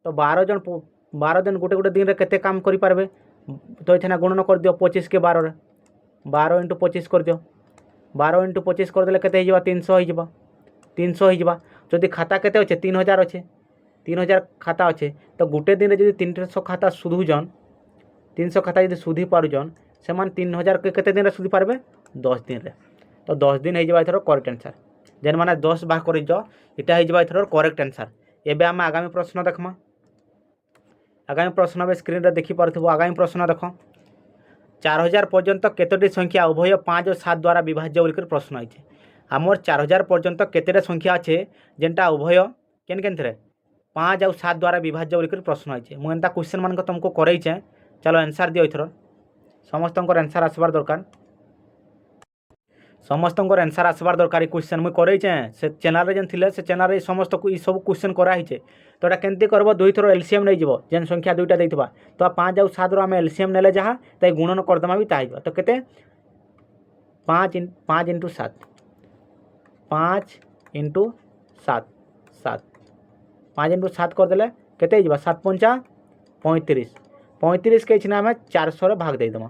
तो 12 दिन गोटे गोटे दिन रे केते काम करि पारबे। तो इथना गुणन कर दियो 25 के 12 रे 12 × 25 कर दियो 12 × 25 कर देले केते हिजबा 300 हिजबा 300 हिजबा। जदि खाता केते अच्छे 3000 अच्छे 3000 खाता अच्छे तो गोटे दिन रे जदि 300 खाता सुधुजन 300 खाता जदि सुधी पारुजन से 3000 के केते दिन रे सुधी पारबे 10 दिन रे। तो 10 दिन हो एथर करेक्ट आंसर जेन माने 10 भाग कर इटा हो एथर करेक्ट आंसर। एबे आम आगामी प्रश्न देखमा। आगामी प्रश्न में स्क्रीन रे देखि पारथबो। आगामी प्रश्न देख 4000 पर्यंत केतोटी संख्या उभय 5 और 7 द्वारा विभाज्य बोलकर प्रश्न आई। आमर 4000 पर्यंत केतेटा संख्या अच्छे जेनटा उभय केन केन थे 5 और 7 द्वारा विभाज्य बोलकर प्रश्न आई। मुझे एंता क्वेश्चन मान तुमको करईचे चलो आंसर दियो एथर समस्त आंसर आसबार दरकार समस्त आंसर आसबार दरकार क्वेश्चन मुझे करईचे से चैनल रे जेन थिले से चैनल रे समस्त ई सब क्वेश्चन कराइछे। तो एटा केनती करबो दुई थरो एलसीएम नै जिवो जेन संख्या दुईटा देइतबा तो 5 और 7 रो हम एलसीएम नेले जहा तै गुणन करदमा भी ताइबो। तो केते 5 × 7 5 × 7 7 5 × 7 कर देले केते हिजबा 7 5 35 35 के छिना हमें 400 रे भाग दे दमा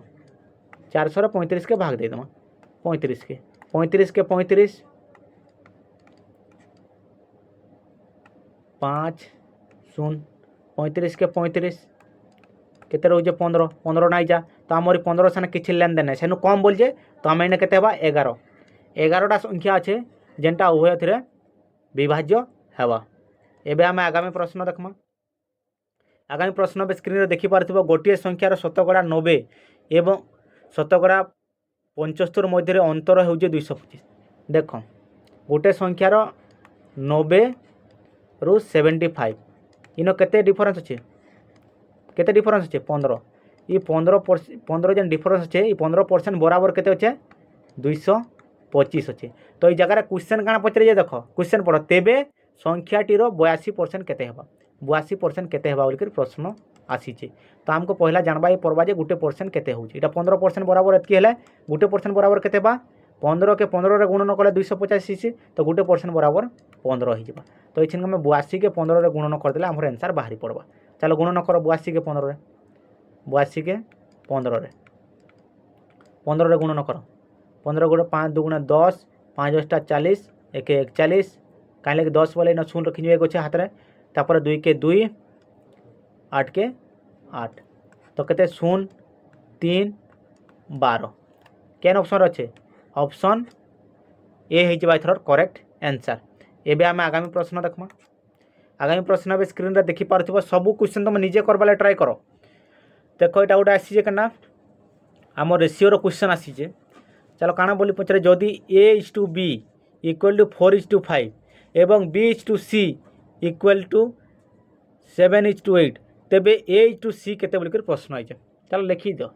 400 रे 35 के भाग दे दमा 35 के 35 5 0 35 के 35 केते रोजे 15 15 नाइ जा तो आमरी 15 सेने किछि लेन देन सेनु कम बोल जे तो आमे ने केते हेबा 11 11टा संख्या अच्छे जेनटा उभय थिरे विभाज्य हेबा। एबे आमे आगामी प्रश्न देखमा। आगामी प्रश्न पे स्क्रीन रे देखि पारथिबो गोटिए संख्यार शतकड़ा 90 एवं शतकड़ा 75 मध्य अंतर हो 225। देख गोटे संख्यार 90 रु 75 इन केते डिफरेंस अच्छे केते डिफरेंस अच्छे 15 ये 15 जेन डिफरेंस अच्छे ये 15% बराबर केते अच्छे 225 अच्छे। तो ये जगह क्वेश्चन काना पचरे देख क्वेश्चन पढ़ तेबे संख्याटीर 82% केते हेबा 82% केते हेबा बोलकर प्रश्न आसीचे। तो आमको पहला जानबा ये पड़वा जे गोटे परसेंट केते होउची एटा 15% बराबर एतकी हेले गोटे परसेंट बराबर केते बा 15 के 15 रे गुणन कले 285 तो गोटे परसेंट बराबर 15 हो जिबा। तो एछिन हम 82 के 15 रे गुणन कर देले हमर आंसर बाहरी पड़वा। चलो गुणन कर 82 के 15 रे 82 के 15 रे 15 रे गुणन कर 15 गुणे 5 2 गुणे 10 5 8 40 1 41 काहे लगे 10 वाले न शून्य रखि एक हाथ रे तापर 2 के 2 8 के 8 तो केते 0 3 12 केन ऑप्शन अच्छे ऑप्शन ए हो जाए एथर करेक्ट आंसर। एबे आम आगामी प्रश्न देखमा। आगामी प्रश्न ए स्क्रीन रे देखि पारथिबो सब क्वेश्चन तुम निजे करबाले ट्राई करो। देखो एटा गोटे आसी जे कना आम रेशियो रो क्वेश्चन आसी जे चलो काना बोली पचरे जदि A/B = 4:5 एवं B/C = 7:8 तेबे A/C केते बोली कर प्रश्न आइजे। चलो लिखि दो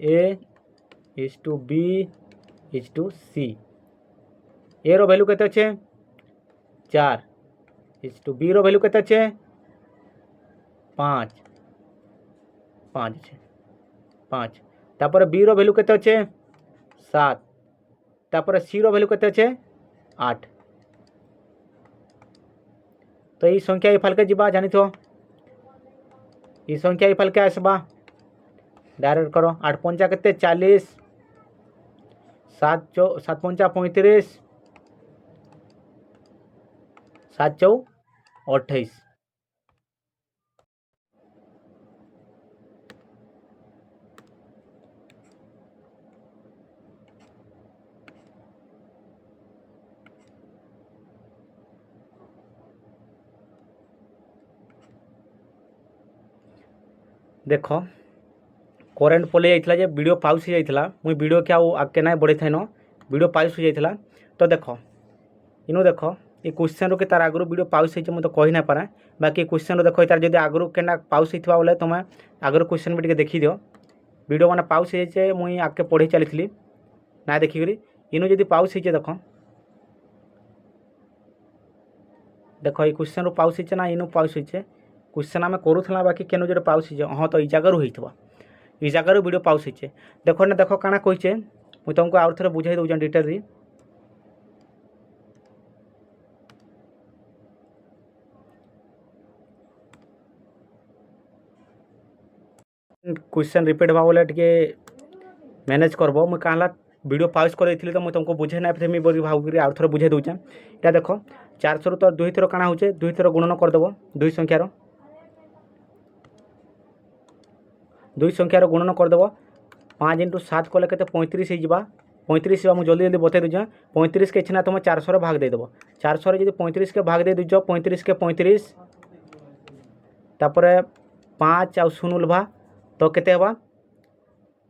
A/B/C ए रो वैल्यू केते अच्छे 4:B रो वैल्यू केते अच्छे 5 5 तापर B रो वैल्यू केते अच्छे 7 तापर C रो वैल्यू केते अच्छे 8। तो ये संख्या ये फलके जीवा जानी थो ये संख्या ये फलके आसबा डायरेक्ट करो 8 पंचा केते 40 7 पंचा 35 7 चौ 28। देख करेन्ट पलि जाइथिला जे वीडियो पाउस हो जाइथिला मुई वीडियो के आगे ना बढ़े थाइन वीडियो पाउस हो जाइथिला। तो देख इनु देख ये क्वेश्चन रो के तार आगु वीडियो पाउस हो तो कही ना पारे बाकी क्वेश्चन देख तार जब आगु के पाउस होता बोले तुम आगर क्वेश्चन भी देखी दियो वीडियो मैंने पाउस हो मुई आगे पढ़ी चली ना देखिक इनु जब पाउस हो देख देख ये क्वेश्चन रो पाउस हो ना इनु पाउस हो क्वेश्चन आम करूला बाकी केनु जो पाउस हो हाँ तो ये जगह होता ये जगह वीडियो पाउस हो देख ना देख काଣା कहीचे मुझे तुमको आउ थे बुझाई दूँ डिटेल क्वेश्चन रिपीट हवा बोले टे मैनेज करब मुझे कहाँ वीडियो पाउस कर तो मुझे तुमको बुझे ना फेमी बोली भाव आउ थे बुझे दूचे इटा देख 400 तो 2 थर काଣା होचे 2 थर गुणन करदेव 2 संख्यार 2 संख्यार गुणन करदेव 5 × 7 कले के 35 हो 35 मुझे जल्दी जल्दी बता दूचे 35 के छिना तुम 400 भाग देदेव 400 जब 35 के भाग दे दूच 35 के 35 तापर 5 आउ 0 उल्भा तो केते हेबा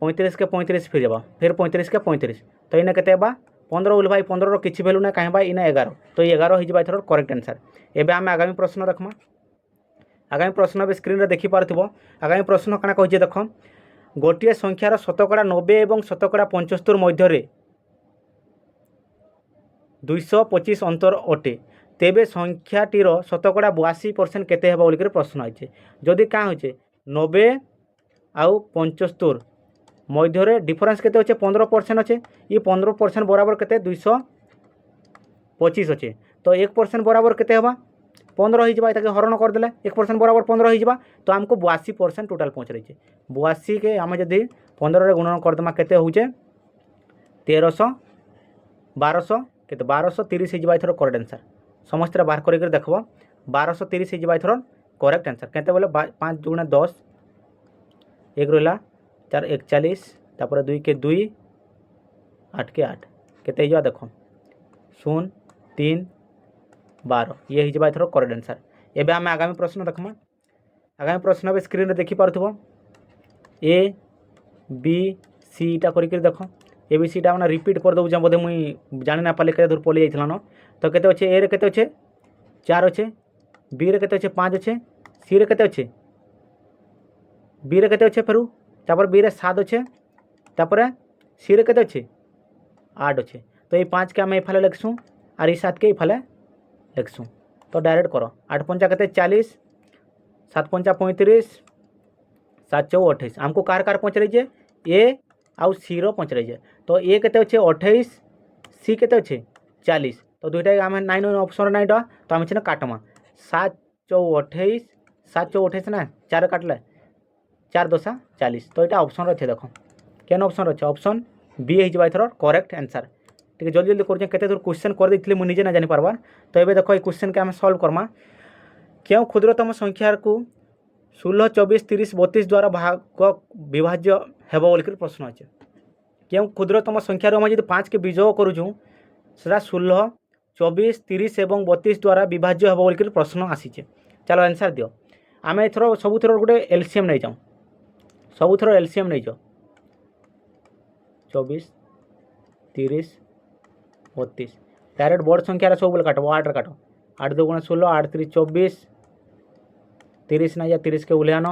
35 के 35 फिर जावा फिर 35 के 35 तो इना केते हेबा 15 उल्भा 15 रो किछि वैल्यू ना कहेबा इना 11 तो 11 हो जिबा एथर करेक्ट आंसर। एबे आम आगामी प्रश्न रखमा। आगामी प्रश्न स्क्रीन रे देखि पारथिबो आगामी प्रश्न काना कहिजे देख गोटे संख्यार शतकड़ा 90 और शतकड़ा 75 मध्य 225 अंतर अटे तेबे संख्याटीर शतकड़ा 82% केते हेबा बोलिकर प्रश्न आइछे। जदि का होचे 90 आउ 75 मध्य डिफरेंस केते होचे 15% अच्छे ये 15% बराबर केते 225 अच्छे तो 1% बराबर केते हेबा 15 हो जाए ताकि हरण करदे 1% बराबर 15 हो जाए तो आमको 82% टोटाल पहुँच रही है 82 के आम जदि 15 गुणन करदेमा केते होचे 1300 1200 केते 1230 हो जाए करेक्ट आंसर समस्त बाहर कर देख 1230 हो जाए करेक्ट आंसर केते बोले 5 × 10 एक रहा 4 41 तापर 2 के 2 8 के 8 केते हो देख 0 3 12 ये हो जाए करेक्ट आंसर। एबे आम आगामी प्रश्न देखमा। आगामी प्रश्न स्क्रीन रे देखि पारथिबो A B C टा करिक देख एबीसीटा मैंने रिपीट कर दूँ बोधे मुई जानी ना पारे के दूर पलि जाइए न। तो केते अच्छे ए रे केते अच्छे 4 अच्छे, बी रे केते अच्छे 5 अच्छे, सी रे केते अच्छे, बी रे केते अच्छे फेरू तापर बी रे 7 अच्छे, तापर सी रे केते अच्छे 8 अच्छे। तो ये 5 के आम इफाले लिखसूँ और ये 7 के इफाले लिखसूँ। तो डायरेक्ट करो 8 पंचा केते 40, 7 पंचा 35, 7 चौ 28। आमको कार कार पचराइजे ए आउ सी रो पचराइजे। तो ए केते अच्छे 28, सी केते अच्छे 40। तो दुईटा आम नाइन ऑप्शन नाइटा तो आम छे काटमा 7 चौ 28, 7 चौ 28 ना 4 काटले 4 दशा 40। तो यहाँ ऑप्शन अच्छे देख केन ऑप्शन अच्छे ऑप्शन बी हो एथर करेक्ट आंसर। ठीक जल्दी जल्दी कर केते दूर क्वेश्चन कर देती मुझे निजे ना जानी पार्बार। तो ये देख ये क्वेश्चन के आम सल्व करमा क्यों क्षुद्रतम संख्या को 16, 24, 30, 32 द्वारा भाग विभाज्य हेब बोल प्रश्न अच्छे। क्यों क्षुद्रतम संख्यार आम जो 5 के विजोग करूँ से 16, 24, 30 और 32 द्वारा विभाज्य हेब बोल प्रश्न आसीचे। चलो आंसर दियो। आम एथर सबुथर गोटे एलसीएम नहीं जाऊँ, सबुथर एलसीएम नहीं जाओ 24, 30, 32 डायरेक्ट बड़ संख्यार सब बोले काटो 8 काटो 8 2 गुणा 16, 8 3 24, 30 ना 30 के उलियान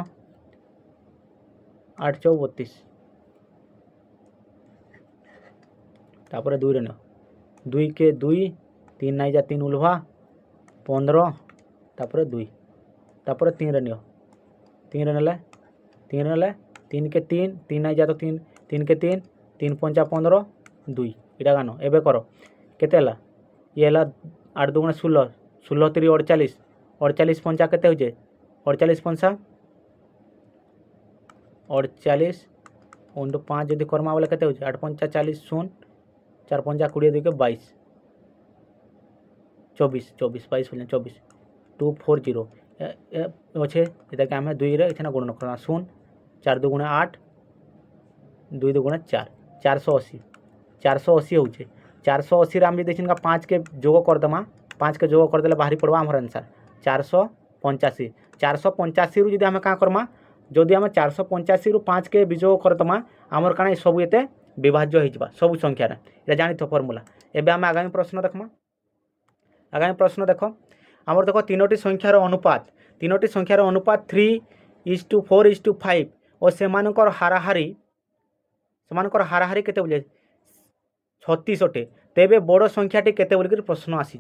8 चौ 32 तापर 2 रे न 2 के 2 3 ना 3 उल्हा 15 तापर 2 तापर 3 रे नियो 3 रे नेले 3 नेले 3 के 3 3 ना तो 3 3 के 3 3 पंचा 15 2 इटा गानो एबे करो केते हला ये हला 8 2 गुणा 16 16 3 48 48 पंचा केते हो 48 पंचा 48 उंडू 5 यदि करमा बोले केते हो 8 पंचा 40 शून्य 4 पंचा 20 2 के 22 24 24 22 बोले 24 240 अच्छे ये आम 2 रे इतना गुणन करना 0 4 2 गुणा 8 2 2 गुणा 4 480 480 हो 480 आम जो 5 के जोग करदेमा 5 के जोग करदे बाहरी पड़वा आम आंसर 485 485 रु जदि आम क्या करमा जदि आम 485 रु 5 के विजोग करदेमा आमर काना सब ये विभाज्य हो सब संख्यार ये जानी तो फर्मुला। एवं आम आगामी प्रश्न देखमा आगामी प्रश्न देख आमर देख 3टी संख्यार अनुपात 3टी संख्यार अनुपात 3:4:5 और सेमानकर हाराहारी केते बोले 36 अटे। तेबे बड़ संख्याटी केते बोल प्रश्न आसी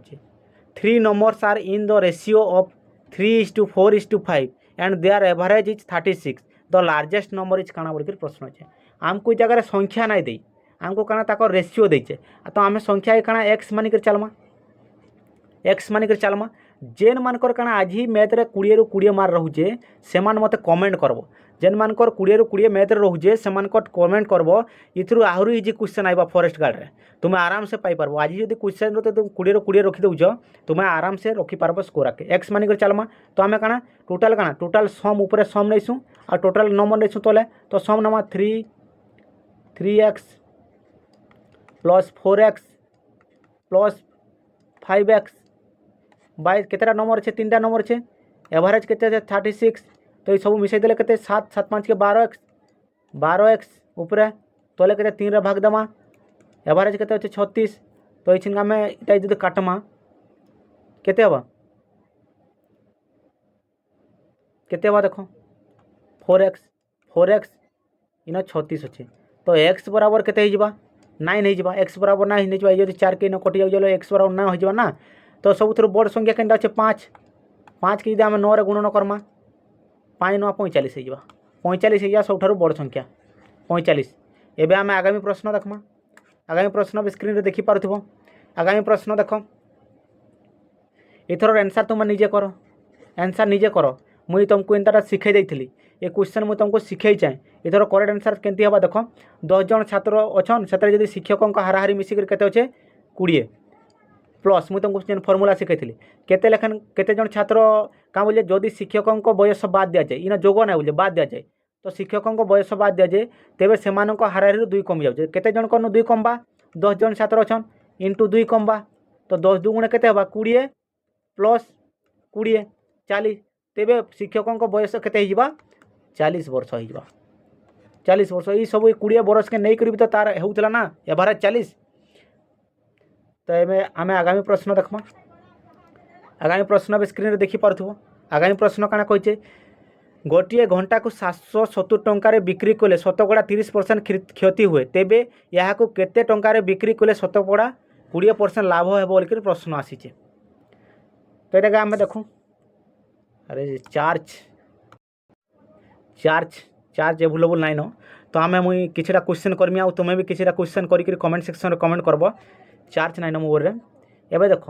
3 numbers are in the ratio of 3:4:5 and their average is 36 the largest number is काना बोल प्रश्न अच्छे। आमको जगह संख्या नहीं दे आमको काना ताको रेशियो देचे तो आम संख्या काना एक्स मानिक चलमा एक्स मानिक चलमा जेन मानकर काना आज ही मैथ रे 20 रु 20 मार रोचे से मते कमेंट करबो जेन मानकर 20 रु 20 मैथ रे रोचे से कमेंट करबो इथरु आहुरी इजी क्वेश्चन आइबा फॉरेस्ट गार्ड रे तुम्हें आराम से पाई पारबो। आज जदि क्वेश्चन रो तुम 20 रु 20 रखी दउछ तुम्हें आराम से रखी पारबो स्कोर आके एक्स मानिक चलमा। तो आमे काना टोटल सम ऊपर सम नैसु और टोटल नंबर नैसु तले तो सम नमा 3x plus 4x plus 5x by केतेटा नंबर अच्छे 3टा नंबर अच्छे एवरेज केते 36 तो ये सब मिसाई देले केते 7 7 5 के 12x ऊपर तले केते 3 रे भाग दमा एवरेज केते अच्छे 36 तो ये आम इटा जब काटमा केते हबा देख 4x इन 36 अच्छे तो x बराबर केते 9 हो एक्स बराबर 9 हो ये 4 के कटि जाऊ एक्स बराबर 9 हो ना। तो सब बड़ संख्या केनटा अच्छे 5 के आम 9 रे गुणन करमा 5 9 45 हो 45 हो सब बड़ संख्या 45। एवं आम आगामी प्रश्न देखमा आगामी प्रश्न भी स्क्रीन रे देखि पारुथिबो। आगामी प्रश्न देख इथर आंसर तुम निजे कर आंसर निजे कर मुई तुमको एंता शिखाई देइथिली ये क्वेश्चन मुझे तुमको शिखाई चाहे इथर करेक्ट आंसर केमती हवा देख 10 जन छात्र अच्छन से जब शिक्षकों हाराहारी मिसिक केते अच्छे 20 प्लस मुझे तुमको जेन फर्मुला शिखाई केते लेखन केते जन छात्र क्या बोलिए जदि शिक्षकों बयस बाद दि जाए इन जोग ना बोलिए बाद दि जाए तो शिक्षकों बयस बाद दि जाए तेरे से हाराहारी 2 कमी जाए केते जन कनु 2 कमबा 10 जन छात्र अच्छन इंटू 2 कमबा तो 10 2 गुणे केते हवा 20 प्लस 20 40 तेरे शिक्षकों बयस केते 40 वर्ष हो 40 वर्ष ये सब 20 बरस के नहीं करी तो तार होउतला ना एवरेज 40। तो एवं आम आगामी प्रश्न देखमा। आगामी प्रश्न भी स्क्रीन देखी पार्थो। आगामी प्रश्न काना कहे गोटे घंटा को 770 टंकार बिक्री कले शतकड़ा 30% क्षति हुए तेबे यहाँ को केते टंकार बिक्री कले शतकड़ा 20% लाभ हे बोल प्रश्न आसीचे। तो ये आम देखूँ अरे charge charge charge available nine तो आम मुई किछटा क्वेश्चन करमी आ तुम्हें भी किछटा क्वेश्चन करी कमेंट सेक्शन में कमेंट करब चार्ज नाइन मोबाइल रे। एबे देख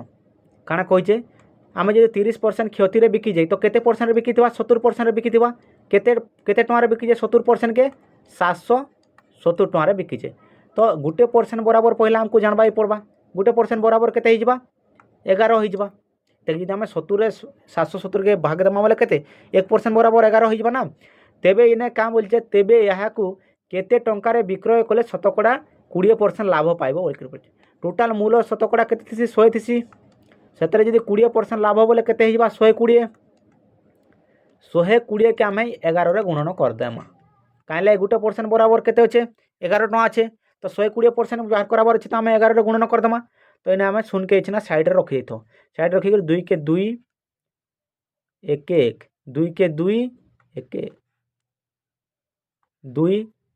काना कहे आम जो 30% क्षति बिकी जाए तो केते परसेंट बिकी 70% बिकी केते केते टंकार बिकी जाए 70% के 770 टंकार बिकी जाए। तो गुटे परसेंट बराबर पहला आमको जानवा पड़वा गुटे परसेंट बराबर केते हो 11 हो। तो आम 70 770 के भाग देमा बोले केते 1% बराबर 11 हो ना। तेबे इने क्या बोलचे तेबे यहाँ को केते टंकार विक्रय कले शतकड़ा 20% लाभ पाइब बोल टोटाल मूल शतकड़ा केते 100 थी से 20% लाभ बोले केते 120 120 के आम 11 गुणन करदेमा कहीं गुटे परसेंट बराबर केते अच्छे 11 टଙ୍କା अच्छे तो 120% बाहर कराबार अच्छे तो आम 11 गुणन करदेमा। तो इन्हें आम शुन के ना साइड रखी थो साइड रखिक 2 के 2 1 1 2 के 2 1 2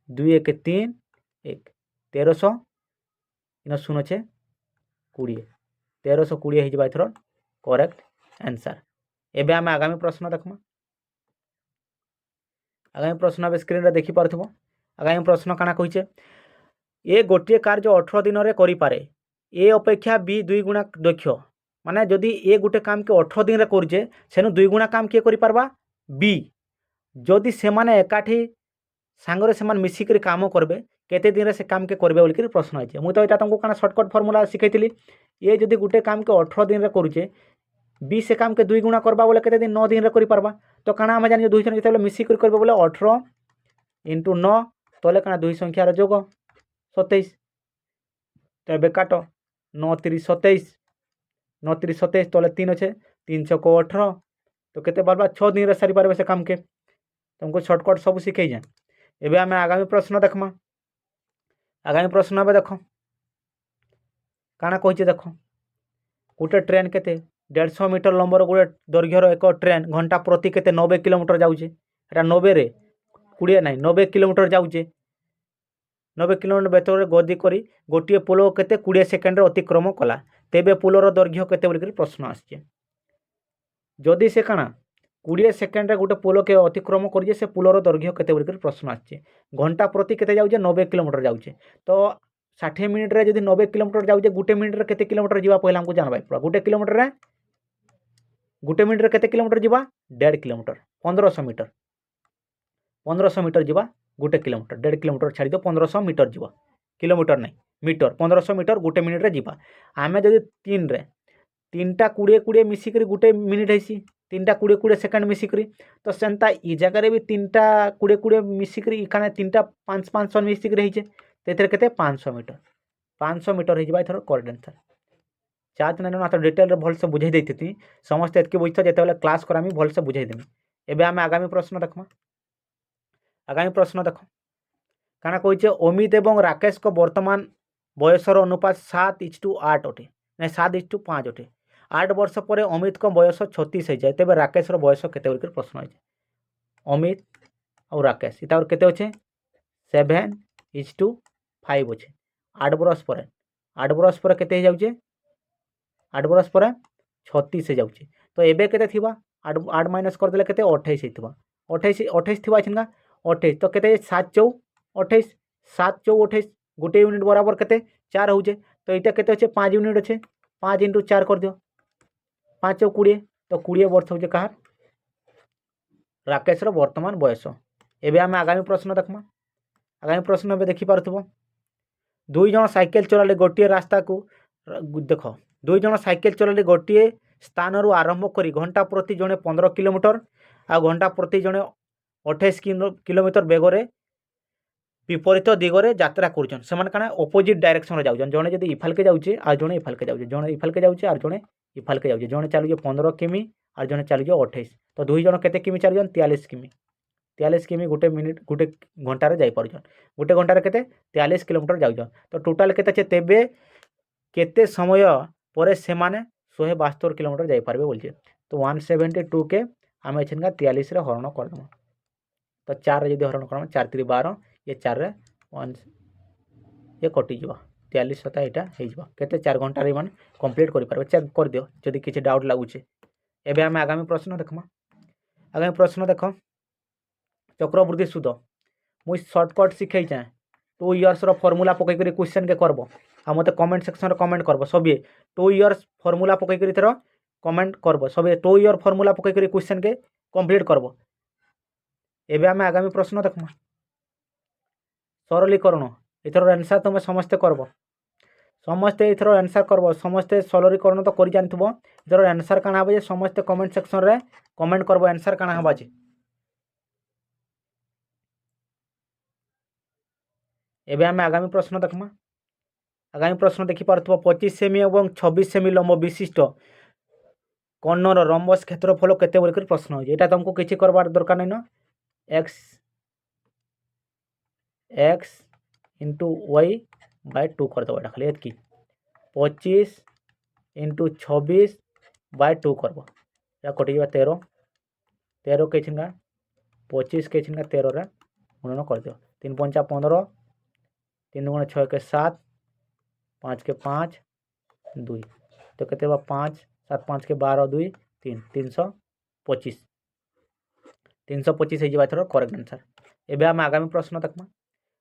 2 1 3 1 1300 इन शुन अच्छे 20 1320 हो एथर करेक्ट आंसर। एबे आम आगामी प्रश्न देखमा। आगामी प्रश्न स्क्रीन रे देखी पार्थो। आगामी प्रश्न काना कहिचे ए गोटे कार्य 18 दिन रे करि पारे ए अपेक्षा बी 2 गुणा दक्ष माने जदि ए गोटे काम के 18 दिन रे करजे सेनु 2 गुणा काम के करि पारबा बी जदि से माने एकाठी सांगरे से मान मिसिक काम करबे केते दिन रे से काम के करबे बोल के प्रश्न आइছে। मु तो एटा तुमको काना शॉर्टकट फार्मूला सिखाइतिली ए जदि गोटे काम के 18 दिन रे करूचे बी से काम के 2 गुणा करबा बोले केते दिन 9 दिन रे करि पारबा। तो काना हम जानि 2 जन जेते मिसिक करबे बोले 18 × 9 तले काना 2 संख्या रो जोग 27 तो एबे काट 9 3 27 9 3 27 तले 3 अच्छे 3 6 18 तो केते बारबा 6 दिन रे सारी पारबे से काम के तुमको शॉर्टकट सब सिखाई जाए। एबे आम आगामी प्रश्न देखमा। आगामी प्रश्न में देख काना कहे देख गोटे ट्रेन केते 150 मीटर लंबर गोटे दैर्घ्यर एक ट्रेन घंटा प्रति केते 90 किलोमीटर जाऊे एटा 90 रे 20 ना 90 किलोमीटर जाऊे 90 किलोमीटर बेतर गति करी गोटे पोल केते 20 सेकेंड अतिक्रम कला तेबे पोलर दैर्घ्य केते बोल प्रश्न आछे। जदि से काना 20 सेकेंड गोटे पोल के अतिक्रम कर से पोलर दैर्घ्य केते बोल प्रश्न आछे घंटा प्रति केते जाऊे 90 किलोमीटर जाऊे तो 60 मिनिट रे जदि 90 किलोमीटर जाऊे गुटे मिनिट रे केते किलोमीटर जीवा पहला हमको जानबाई पड़ा गुटे मिनिट रे केते किलोमीटर जीवा 1.5 किलोमीटर 1500 मीटर 1500 मीटर जीवा गुटे किलोमीटर 1.5 किलोमीटर छाड़ी दो 1500 मीटर जीवा किलोमीटर नहीं मीटर 1500 मीटर गुटे मिनिट रे जीवा आमे जदि 3 रे 3टा 20 20 मिसिक गुटे मिनिट है 3टा 20 20 सेकेंड मिसिक तो सेंता इ जगह भी 3टा 20 20 मिसिक इखाने 3टा 5 500 मिसिक रही केते 500 मीटर हो एथर करेक्ट आंसर। चार्ज ना तो डिटेल भल से बुझे देती समस्त एतके बुझते जिते क्लास करामी भल से बुझे देमी। एबे आम आगामी प्रश्न देखमा। आगामी प्रश्न देख काना कहे अमित एवं राकेश को वर्तमान बयसर अनुपात 7:8 अटे ना 7:5 अटे 8 वर्ष पर अमित को बयस 36 हो जाए तेज राकेश बयस केते बोल प्रश्न है। अमित और राकेश इता केते अच्छे 7:5 अच्छे 8 बरस पर केते जाऊे 8 बरस पर 36 जाऊे तो एबे केते थिबा 8 माइनस कर देले केते 28 हेतिबा 28 थिबा छिनगा 28 तो केते 7 चौ 28 7 चौ 28 गोटे यूनिट बराबर केते 4 होचे तो इटा केते अच्छे 5 यूनिट अच्छे 5 × 4 कर दियो 5 चौ 20 तो 20 वर्ष होचे कहार राकेश वर्तमान बयस। एबे आम आगामी प्रश्न देखमा। आगामी प्रश्न एबे देखि पारथबो 2 जन साइकेल चलाले गोटे रास्ता को देख 2 जन साइकेल चलाले गोटे स्थान रू आरंभ करी घंटा प्रति जड़े 15 किलोमीटर आ घंटा प्रति जड़े 28 किलोमीटर बेगरे विपरीत दिगरे यात्रा करुछन से माने काना अपोजिट डायरेक्शन जाऊन जड़े जब इफाल के जाऊे आ जड़े इफाल के जाऊे जड़े इफाल के जाऊे और जड़े इफाल के जाऊे जड़े चलुचे 15 किमी और जड़े चलुचे 28 तो 2 जन केते किमी चलुचन 43 किमी 43 किमी गोटे मिनिट गोटे घंटार जापरछन गोटे घंटार केते 43 किलोमीटर जाउछन तो टोटाल केते छे तेबे केते समय पर से 172 किलोमीटर जापारे बोलछे तो 172 के आम एछनका 43 रे हरण करदेमा तो 4 रे हरण करमा 4 3 12 ये 4 रे 1 ये कटिज 43 सता यहाँ होते 4 घंटे मान कंप्लीट कर चेक कर दियो जदि किसी डाउट लगुचे एबे आम आगामी प्रश्न देखमा आगामी प्रश्न देख चक्रवृद्धि सूद मुई सर्टकट शिखे चाहे 2 इयर्स फर्मूला पकईकर क्वेश्चन के करब आ मत कमेंट सेक्शन कमेंट करब सभी 2 इयर्स फर्मूला पकईकर थर कमेंट करब सभी 2 इयर फर्मूला पकईकर क्वेश्चन के कंप्लीट करब एबे आम आगामी प्रश्न देखमा सरलीकरण एथर आंसर तुम समस्ते करब समस्ते एथर आंसर करब समस्ते सरलीकरण तो कर जानथबो एथर आंसर काना हबे समस्ते कमेंट सेक्शन रे कमेंट करब आंसर काना हबा जे एबे आम आगामी प्रश्न देखमा आगामी प्रश्न देखि पारथबो 25 सेमी और 26 सेमी लंब विशिष्ट कर्णर रंबस क्षेत्रफल केते बोलकर प्रश्न हो एटा तुमको किछि करबार दरकार नै न x इंटू वाई बाय 2 कर दबा खाली एतकी 25 इंटू 26 बाय 2 करब या कटि जा 13 13 के छिनगा 25 के छिनगा 13 रे गुणन कर दियो 3 पंचा 15 3 गुणा 6 के 7 5 के 5 2 तो केते बा 5 7 5 के 12 2 3 325 325 हो जबा थरो करेक्ट आंसर एबे हम आगामी प्रश्न देखमा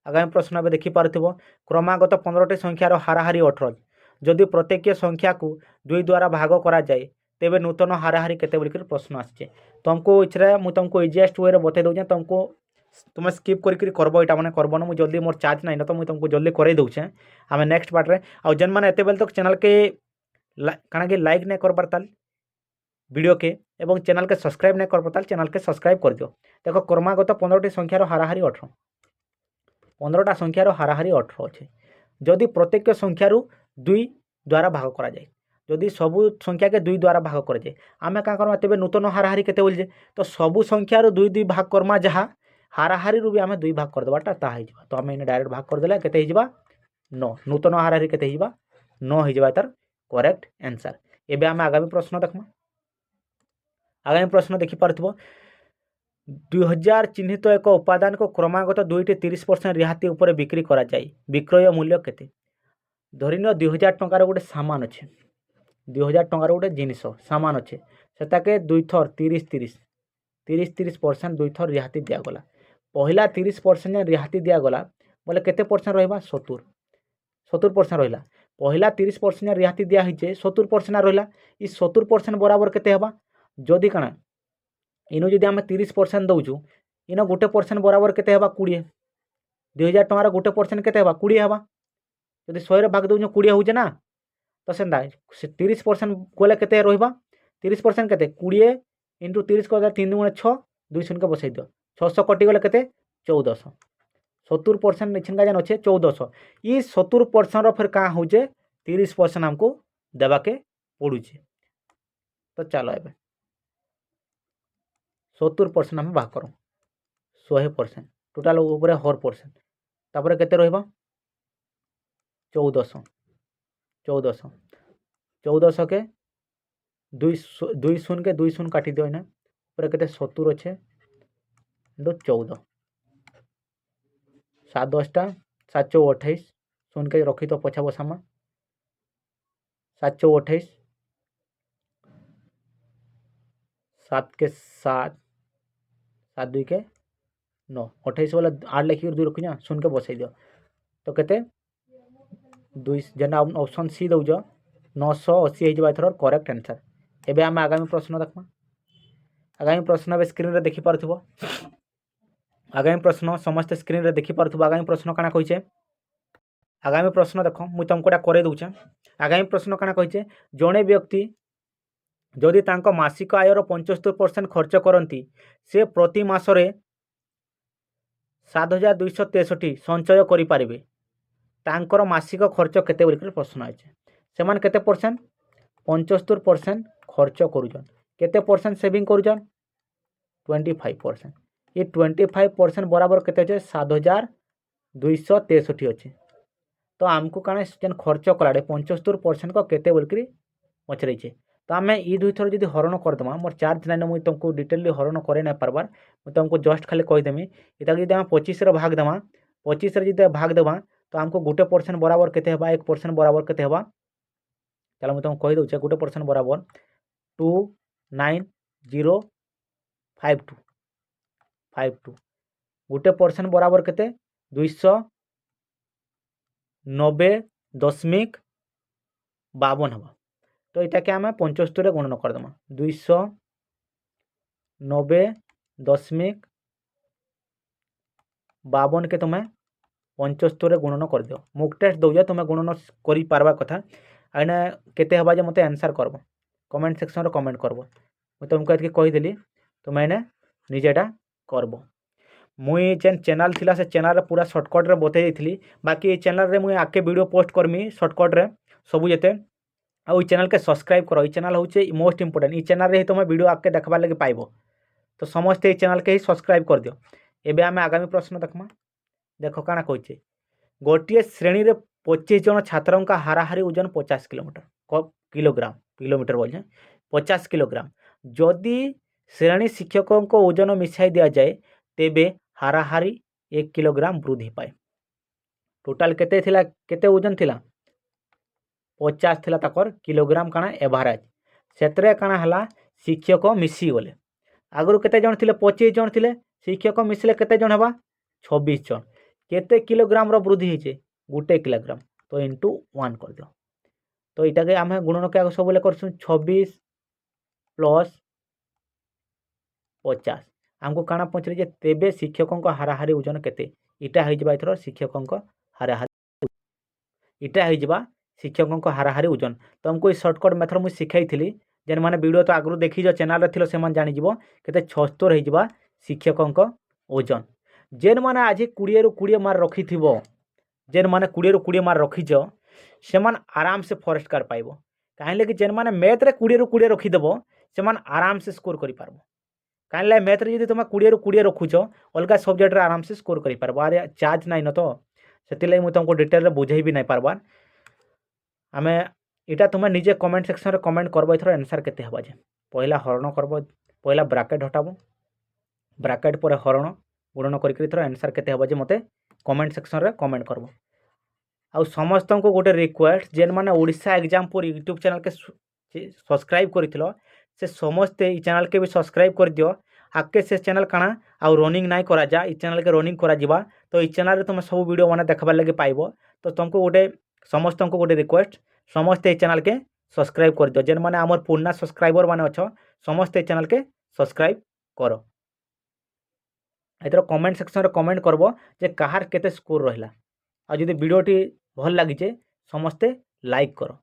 आगामी प्रश्न एबे देखि पारथिबो क्रमागत 15टी संख्यार हाराहारी 18 जदि प्रत्येक संख्या को 2 द्वारा भाग करा जाए तेबे नूतन हाराहारी केते बोलिकर प्रश्न आछे तुमको इछरे मु तुमको इजीएस्ट वे रे बते दउ जे तुमको तुम स्किप करी करबो एटा माने करबो न मु जल्दी मोर चार्ज नै न तो मु तुमको जल्दी करे दउ छे आमे नेक्स्ट पार्ट रे आ जन माने एते बेल तक चैनल के काना के लाइक नै कर परताल वीडियो के एवं चैनल के सब्सक्राइब नै कर परताल चैनल के सब्सक्राइब कर दियो देखो क्रमागत 15टी संख्यार हाराहारी 18 15टा संख्यार हाराहारी 18 अच्छे जदि प्रत्येक संख्यारू 2 द्वारा भाग करा जाए जदि सबू संख्या के 2 द्वारा भाग कर जाए आमे का करमा तेबे नूतन हाराहारी केते बोल जे तो सबू संख्यारू 2 2 भाग करमा जहा हाराहारी रू भी आमे 2 भाग कर देबाटा ता हे जबा तो आमे इने डायरेक्ट भाग कर देला केते हे जबा 9 नूतन हाराहारी केते हे जबा 9 हे जबा तार करेक्ट आंसर एबे आमे आगामी प्रश्न देखमा आगामी प्रश्न देखि पारथबो 2000 चिन्हित एक उपादान को क्रमागत 2-30% रिहाती उपर बिक्री करा जाए विक्रय मूल्य केते धरिन 2000 टंकार गोटे सामान अच्छे 2000 टंकार गोटे जिनिस सामान अच्छे सेटाके 2 थर 30% 2 थर रिहाती दिया गला पहला 30% रिहाती दिया गला बोले केते परसेंट रहबा 70% रहला पहला 30% रिहाती दिया हिचे 70% रहला ई 70% बराबर केते हेबा जदि काना इनो जदि आम 30% दौचु इन गोटे परसेंट बराबर केते हेबा 20 2000 टंकार गोटे परसेंट केते हेबा 20 हेबा जदि 100 रे भाग दौचु 20 होचे ना तो सेंदा 30% गले केते रहबा 30% केते 20 इंटू 30 को 3 गुणे 6 2 शून्य के बसाई दियो 600 कटि गले केते 1400 70% निछिनका जन अच्छे 1400 ई 70% रो फिर का होचे 30% हमको देबा के पड़ुचे तो चलो एबे 70% हम भाग करूँ 100% टोटाल ऊपर 100% तापर केते रहबा 1400 के 2 शून्य के 2 शून्य काटी दियो इने ऊपर केते 70 अच्छे 14 7 10 टा 728 शून्य के रखी तो पछा बसामा 728 7 के 7 7 2 के 9 28 वाला 8 लिखी 2 रखी ना शून्य के बसाई दियो तो केते 2 जेना ऑप्शन सी दउज 980 हे जबा थर करेक्ट आंसर एबे हम आगामी प्रश्न देखमा आगामी प्रश्न बे स्क्रीन रे देखि पारथबो आगामी प्रश्न समस्त स्क्रीन रे देखि पारथबो आगामी प्रश्न काना कहिचे आगामी प्रश्न देखो मु तुमकोटा करे दउछे आगामी प्रश्न काना कहिचे जणे व्यक्ति जदि तांको मासिक आयर 75% खर्च करती से प्रति मासरे 7263 संचय करि पारिबे तांकर मासिक खर्च केते बोलिकर प्रश्न आछे सेमान केते परसेंट 75% खर्च करूजन केते परसेंट सेविंग करूजन 25% ये 25% बराबर केते अच्छे 7263 अच्छे। तो आमको काଣା जेन खर्च कलाडे 75% को केते बोलकरी पचरइछे। तो आम ई दुई थर जो हरण करदेमा मोर चार्ज नाइन मुझे तुमको डिटेली हरण करे ना पार्बार मुझे तुमको जस्ट खाली कहीदेमी इटा जो आम 25 भाग देमा 25 जो भाग देवा तो आमको 1% बराबर केते हेबा 1% बराबर केते हेबा चलो मुझे तुमको कही दूचे 1% बराबर 29052 1% बराबर केते 290.52 हवा। तो इटा के आम 75 गुणन करदेमा 290.52 के तुम्हें 75 गुणन कर दियो। मुक टेस्ट दौज तुम्हें गुणन कर पार्बा कथा आईना केते हवा जे मते आंसर करब कमेंट सेक्शन रे कमेंट करब मुझे तुमको एतके कहीदेली तुम्हें एने निजेटा करब। मुई जेन चैनल थिला से चैनल रे पूरा शॉर्टकट रे बतई देइथिली बाकी ये चैनल रे मुई आके वीडियो पोस्ट करमी शॉर्टकट रे सबू जेते आ चैनल के सब्सक्राइब करो। ये चैनल होचे मोस्ट इंपोर्टेंट ये चैनल रे ही तुम वीडियो आके देखबार लगे पाइबो तो समस्त ये चैनल के ही सब्सक्राइब कर दियो। एबे आमे आगामी प्रश्न देखमा देखो काना कहचे गोटे श्रेणी रे 25 जन छात्रों का हाराहारी ओजन 50 किलोमीटर बोल 50 किलोग्राम जदि श्रेणी शिक्षकों को ओजन मिसाई दिया जाए तेबे हाराहारी 1 किलोग्राम वृद्धि पाए। टोटाल केते थिला केते ओजन थिला 50 थिला ताकर किलोग्राम काना एवरेज सेतरे काना हला शिक्षक मिसी गले आगु केते जन थिले 25 जन थिले शिक्षक मिसले केते जन हेबा 26 जन केते किलोग्राम रो वृद्धि होइछे 1 किलोग्राम तो इंटू 1 कर दियो। तो इटा के आमे गुणन के सब बोले करछु 26 प्लस 50 हमको काना पचरे जे तेबे शिक्षकों को हाराहारी ओजन केते इटा होई जबा इथरो शिक्षकों को हाराहारी इटा होई जबा शिक्षकों को हाराहारी ओजन। तो हमको शॉर्टकट मेथड मुझे शिखाई थी जेन माने वीडियो तो आगु देखी जो चैनल रे थिलो से मन जानि जिवो केते 76 होई जबा शिक्षकों को ओजन। जेन माने आज 20 रु 20 मार्क रखी थिबो जेन माने 20 रु 20 मार्क रखी जो से मन आराम से फॉरेस्ट कर पाइबो काहे कि जेन माने मैथ रे 20 रु 20 रखी देबो से मन आराम से स्कोर करि पारबो काहे मैथ रे जदि तुम 20 रु 20 रखुछ अलग सब्जेक्ट रे आराम से स्कोर करि पारबो। अरे चार्ज नाइ न तो सेतिले मु तुमको डिटेल रे बुझाई भी नाइ पारबार आमे इटा तुम्हें निजे कमेंट सेक्शन रे कमेंट करबो इथरो आंसर केते हबा जे पहला हरण करबो पहला ब्रैकेट हटाबो ब्रैकेट पर हरण गुणन करिक इथरो आंसर केते हबा जे मते कमेंट सेक्शन रे कमेंट करबो। आ समस्त को गोटे रिक्वेस्ट जेन माने ओडिशा एग्जाम पर यूट्यूब चैनल के सब्सक्राइब करिथिलो से समस्त ई चैनल के भी सब्सक्राइब कर दियो आके से चैनल काना आ रनिंग नाइ करा जा ई चैनल के रनिंग करा जिबा तो ई चैनल रे तुम सब वीडियो माने देखबार लगे पाइबो। तो तुमको गोटे समस्त को गोटे रिक्वेस्ट समस्त ए चैनल के सब्सक्राइब कर दियो जेन माने हमर पुराना सब्सक्राइबर माने अछ समस्त ए चैनल के सब्सक्राइब करो। एतर कमेंट सेक्शन रे कमेंट करबो जे कहार केते स्कोर रहला आ जदि वीडियोटी भल लागिचे समस्ते लाइक करो।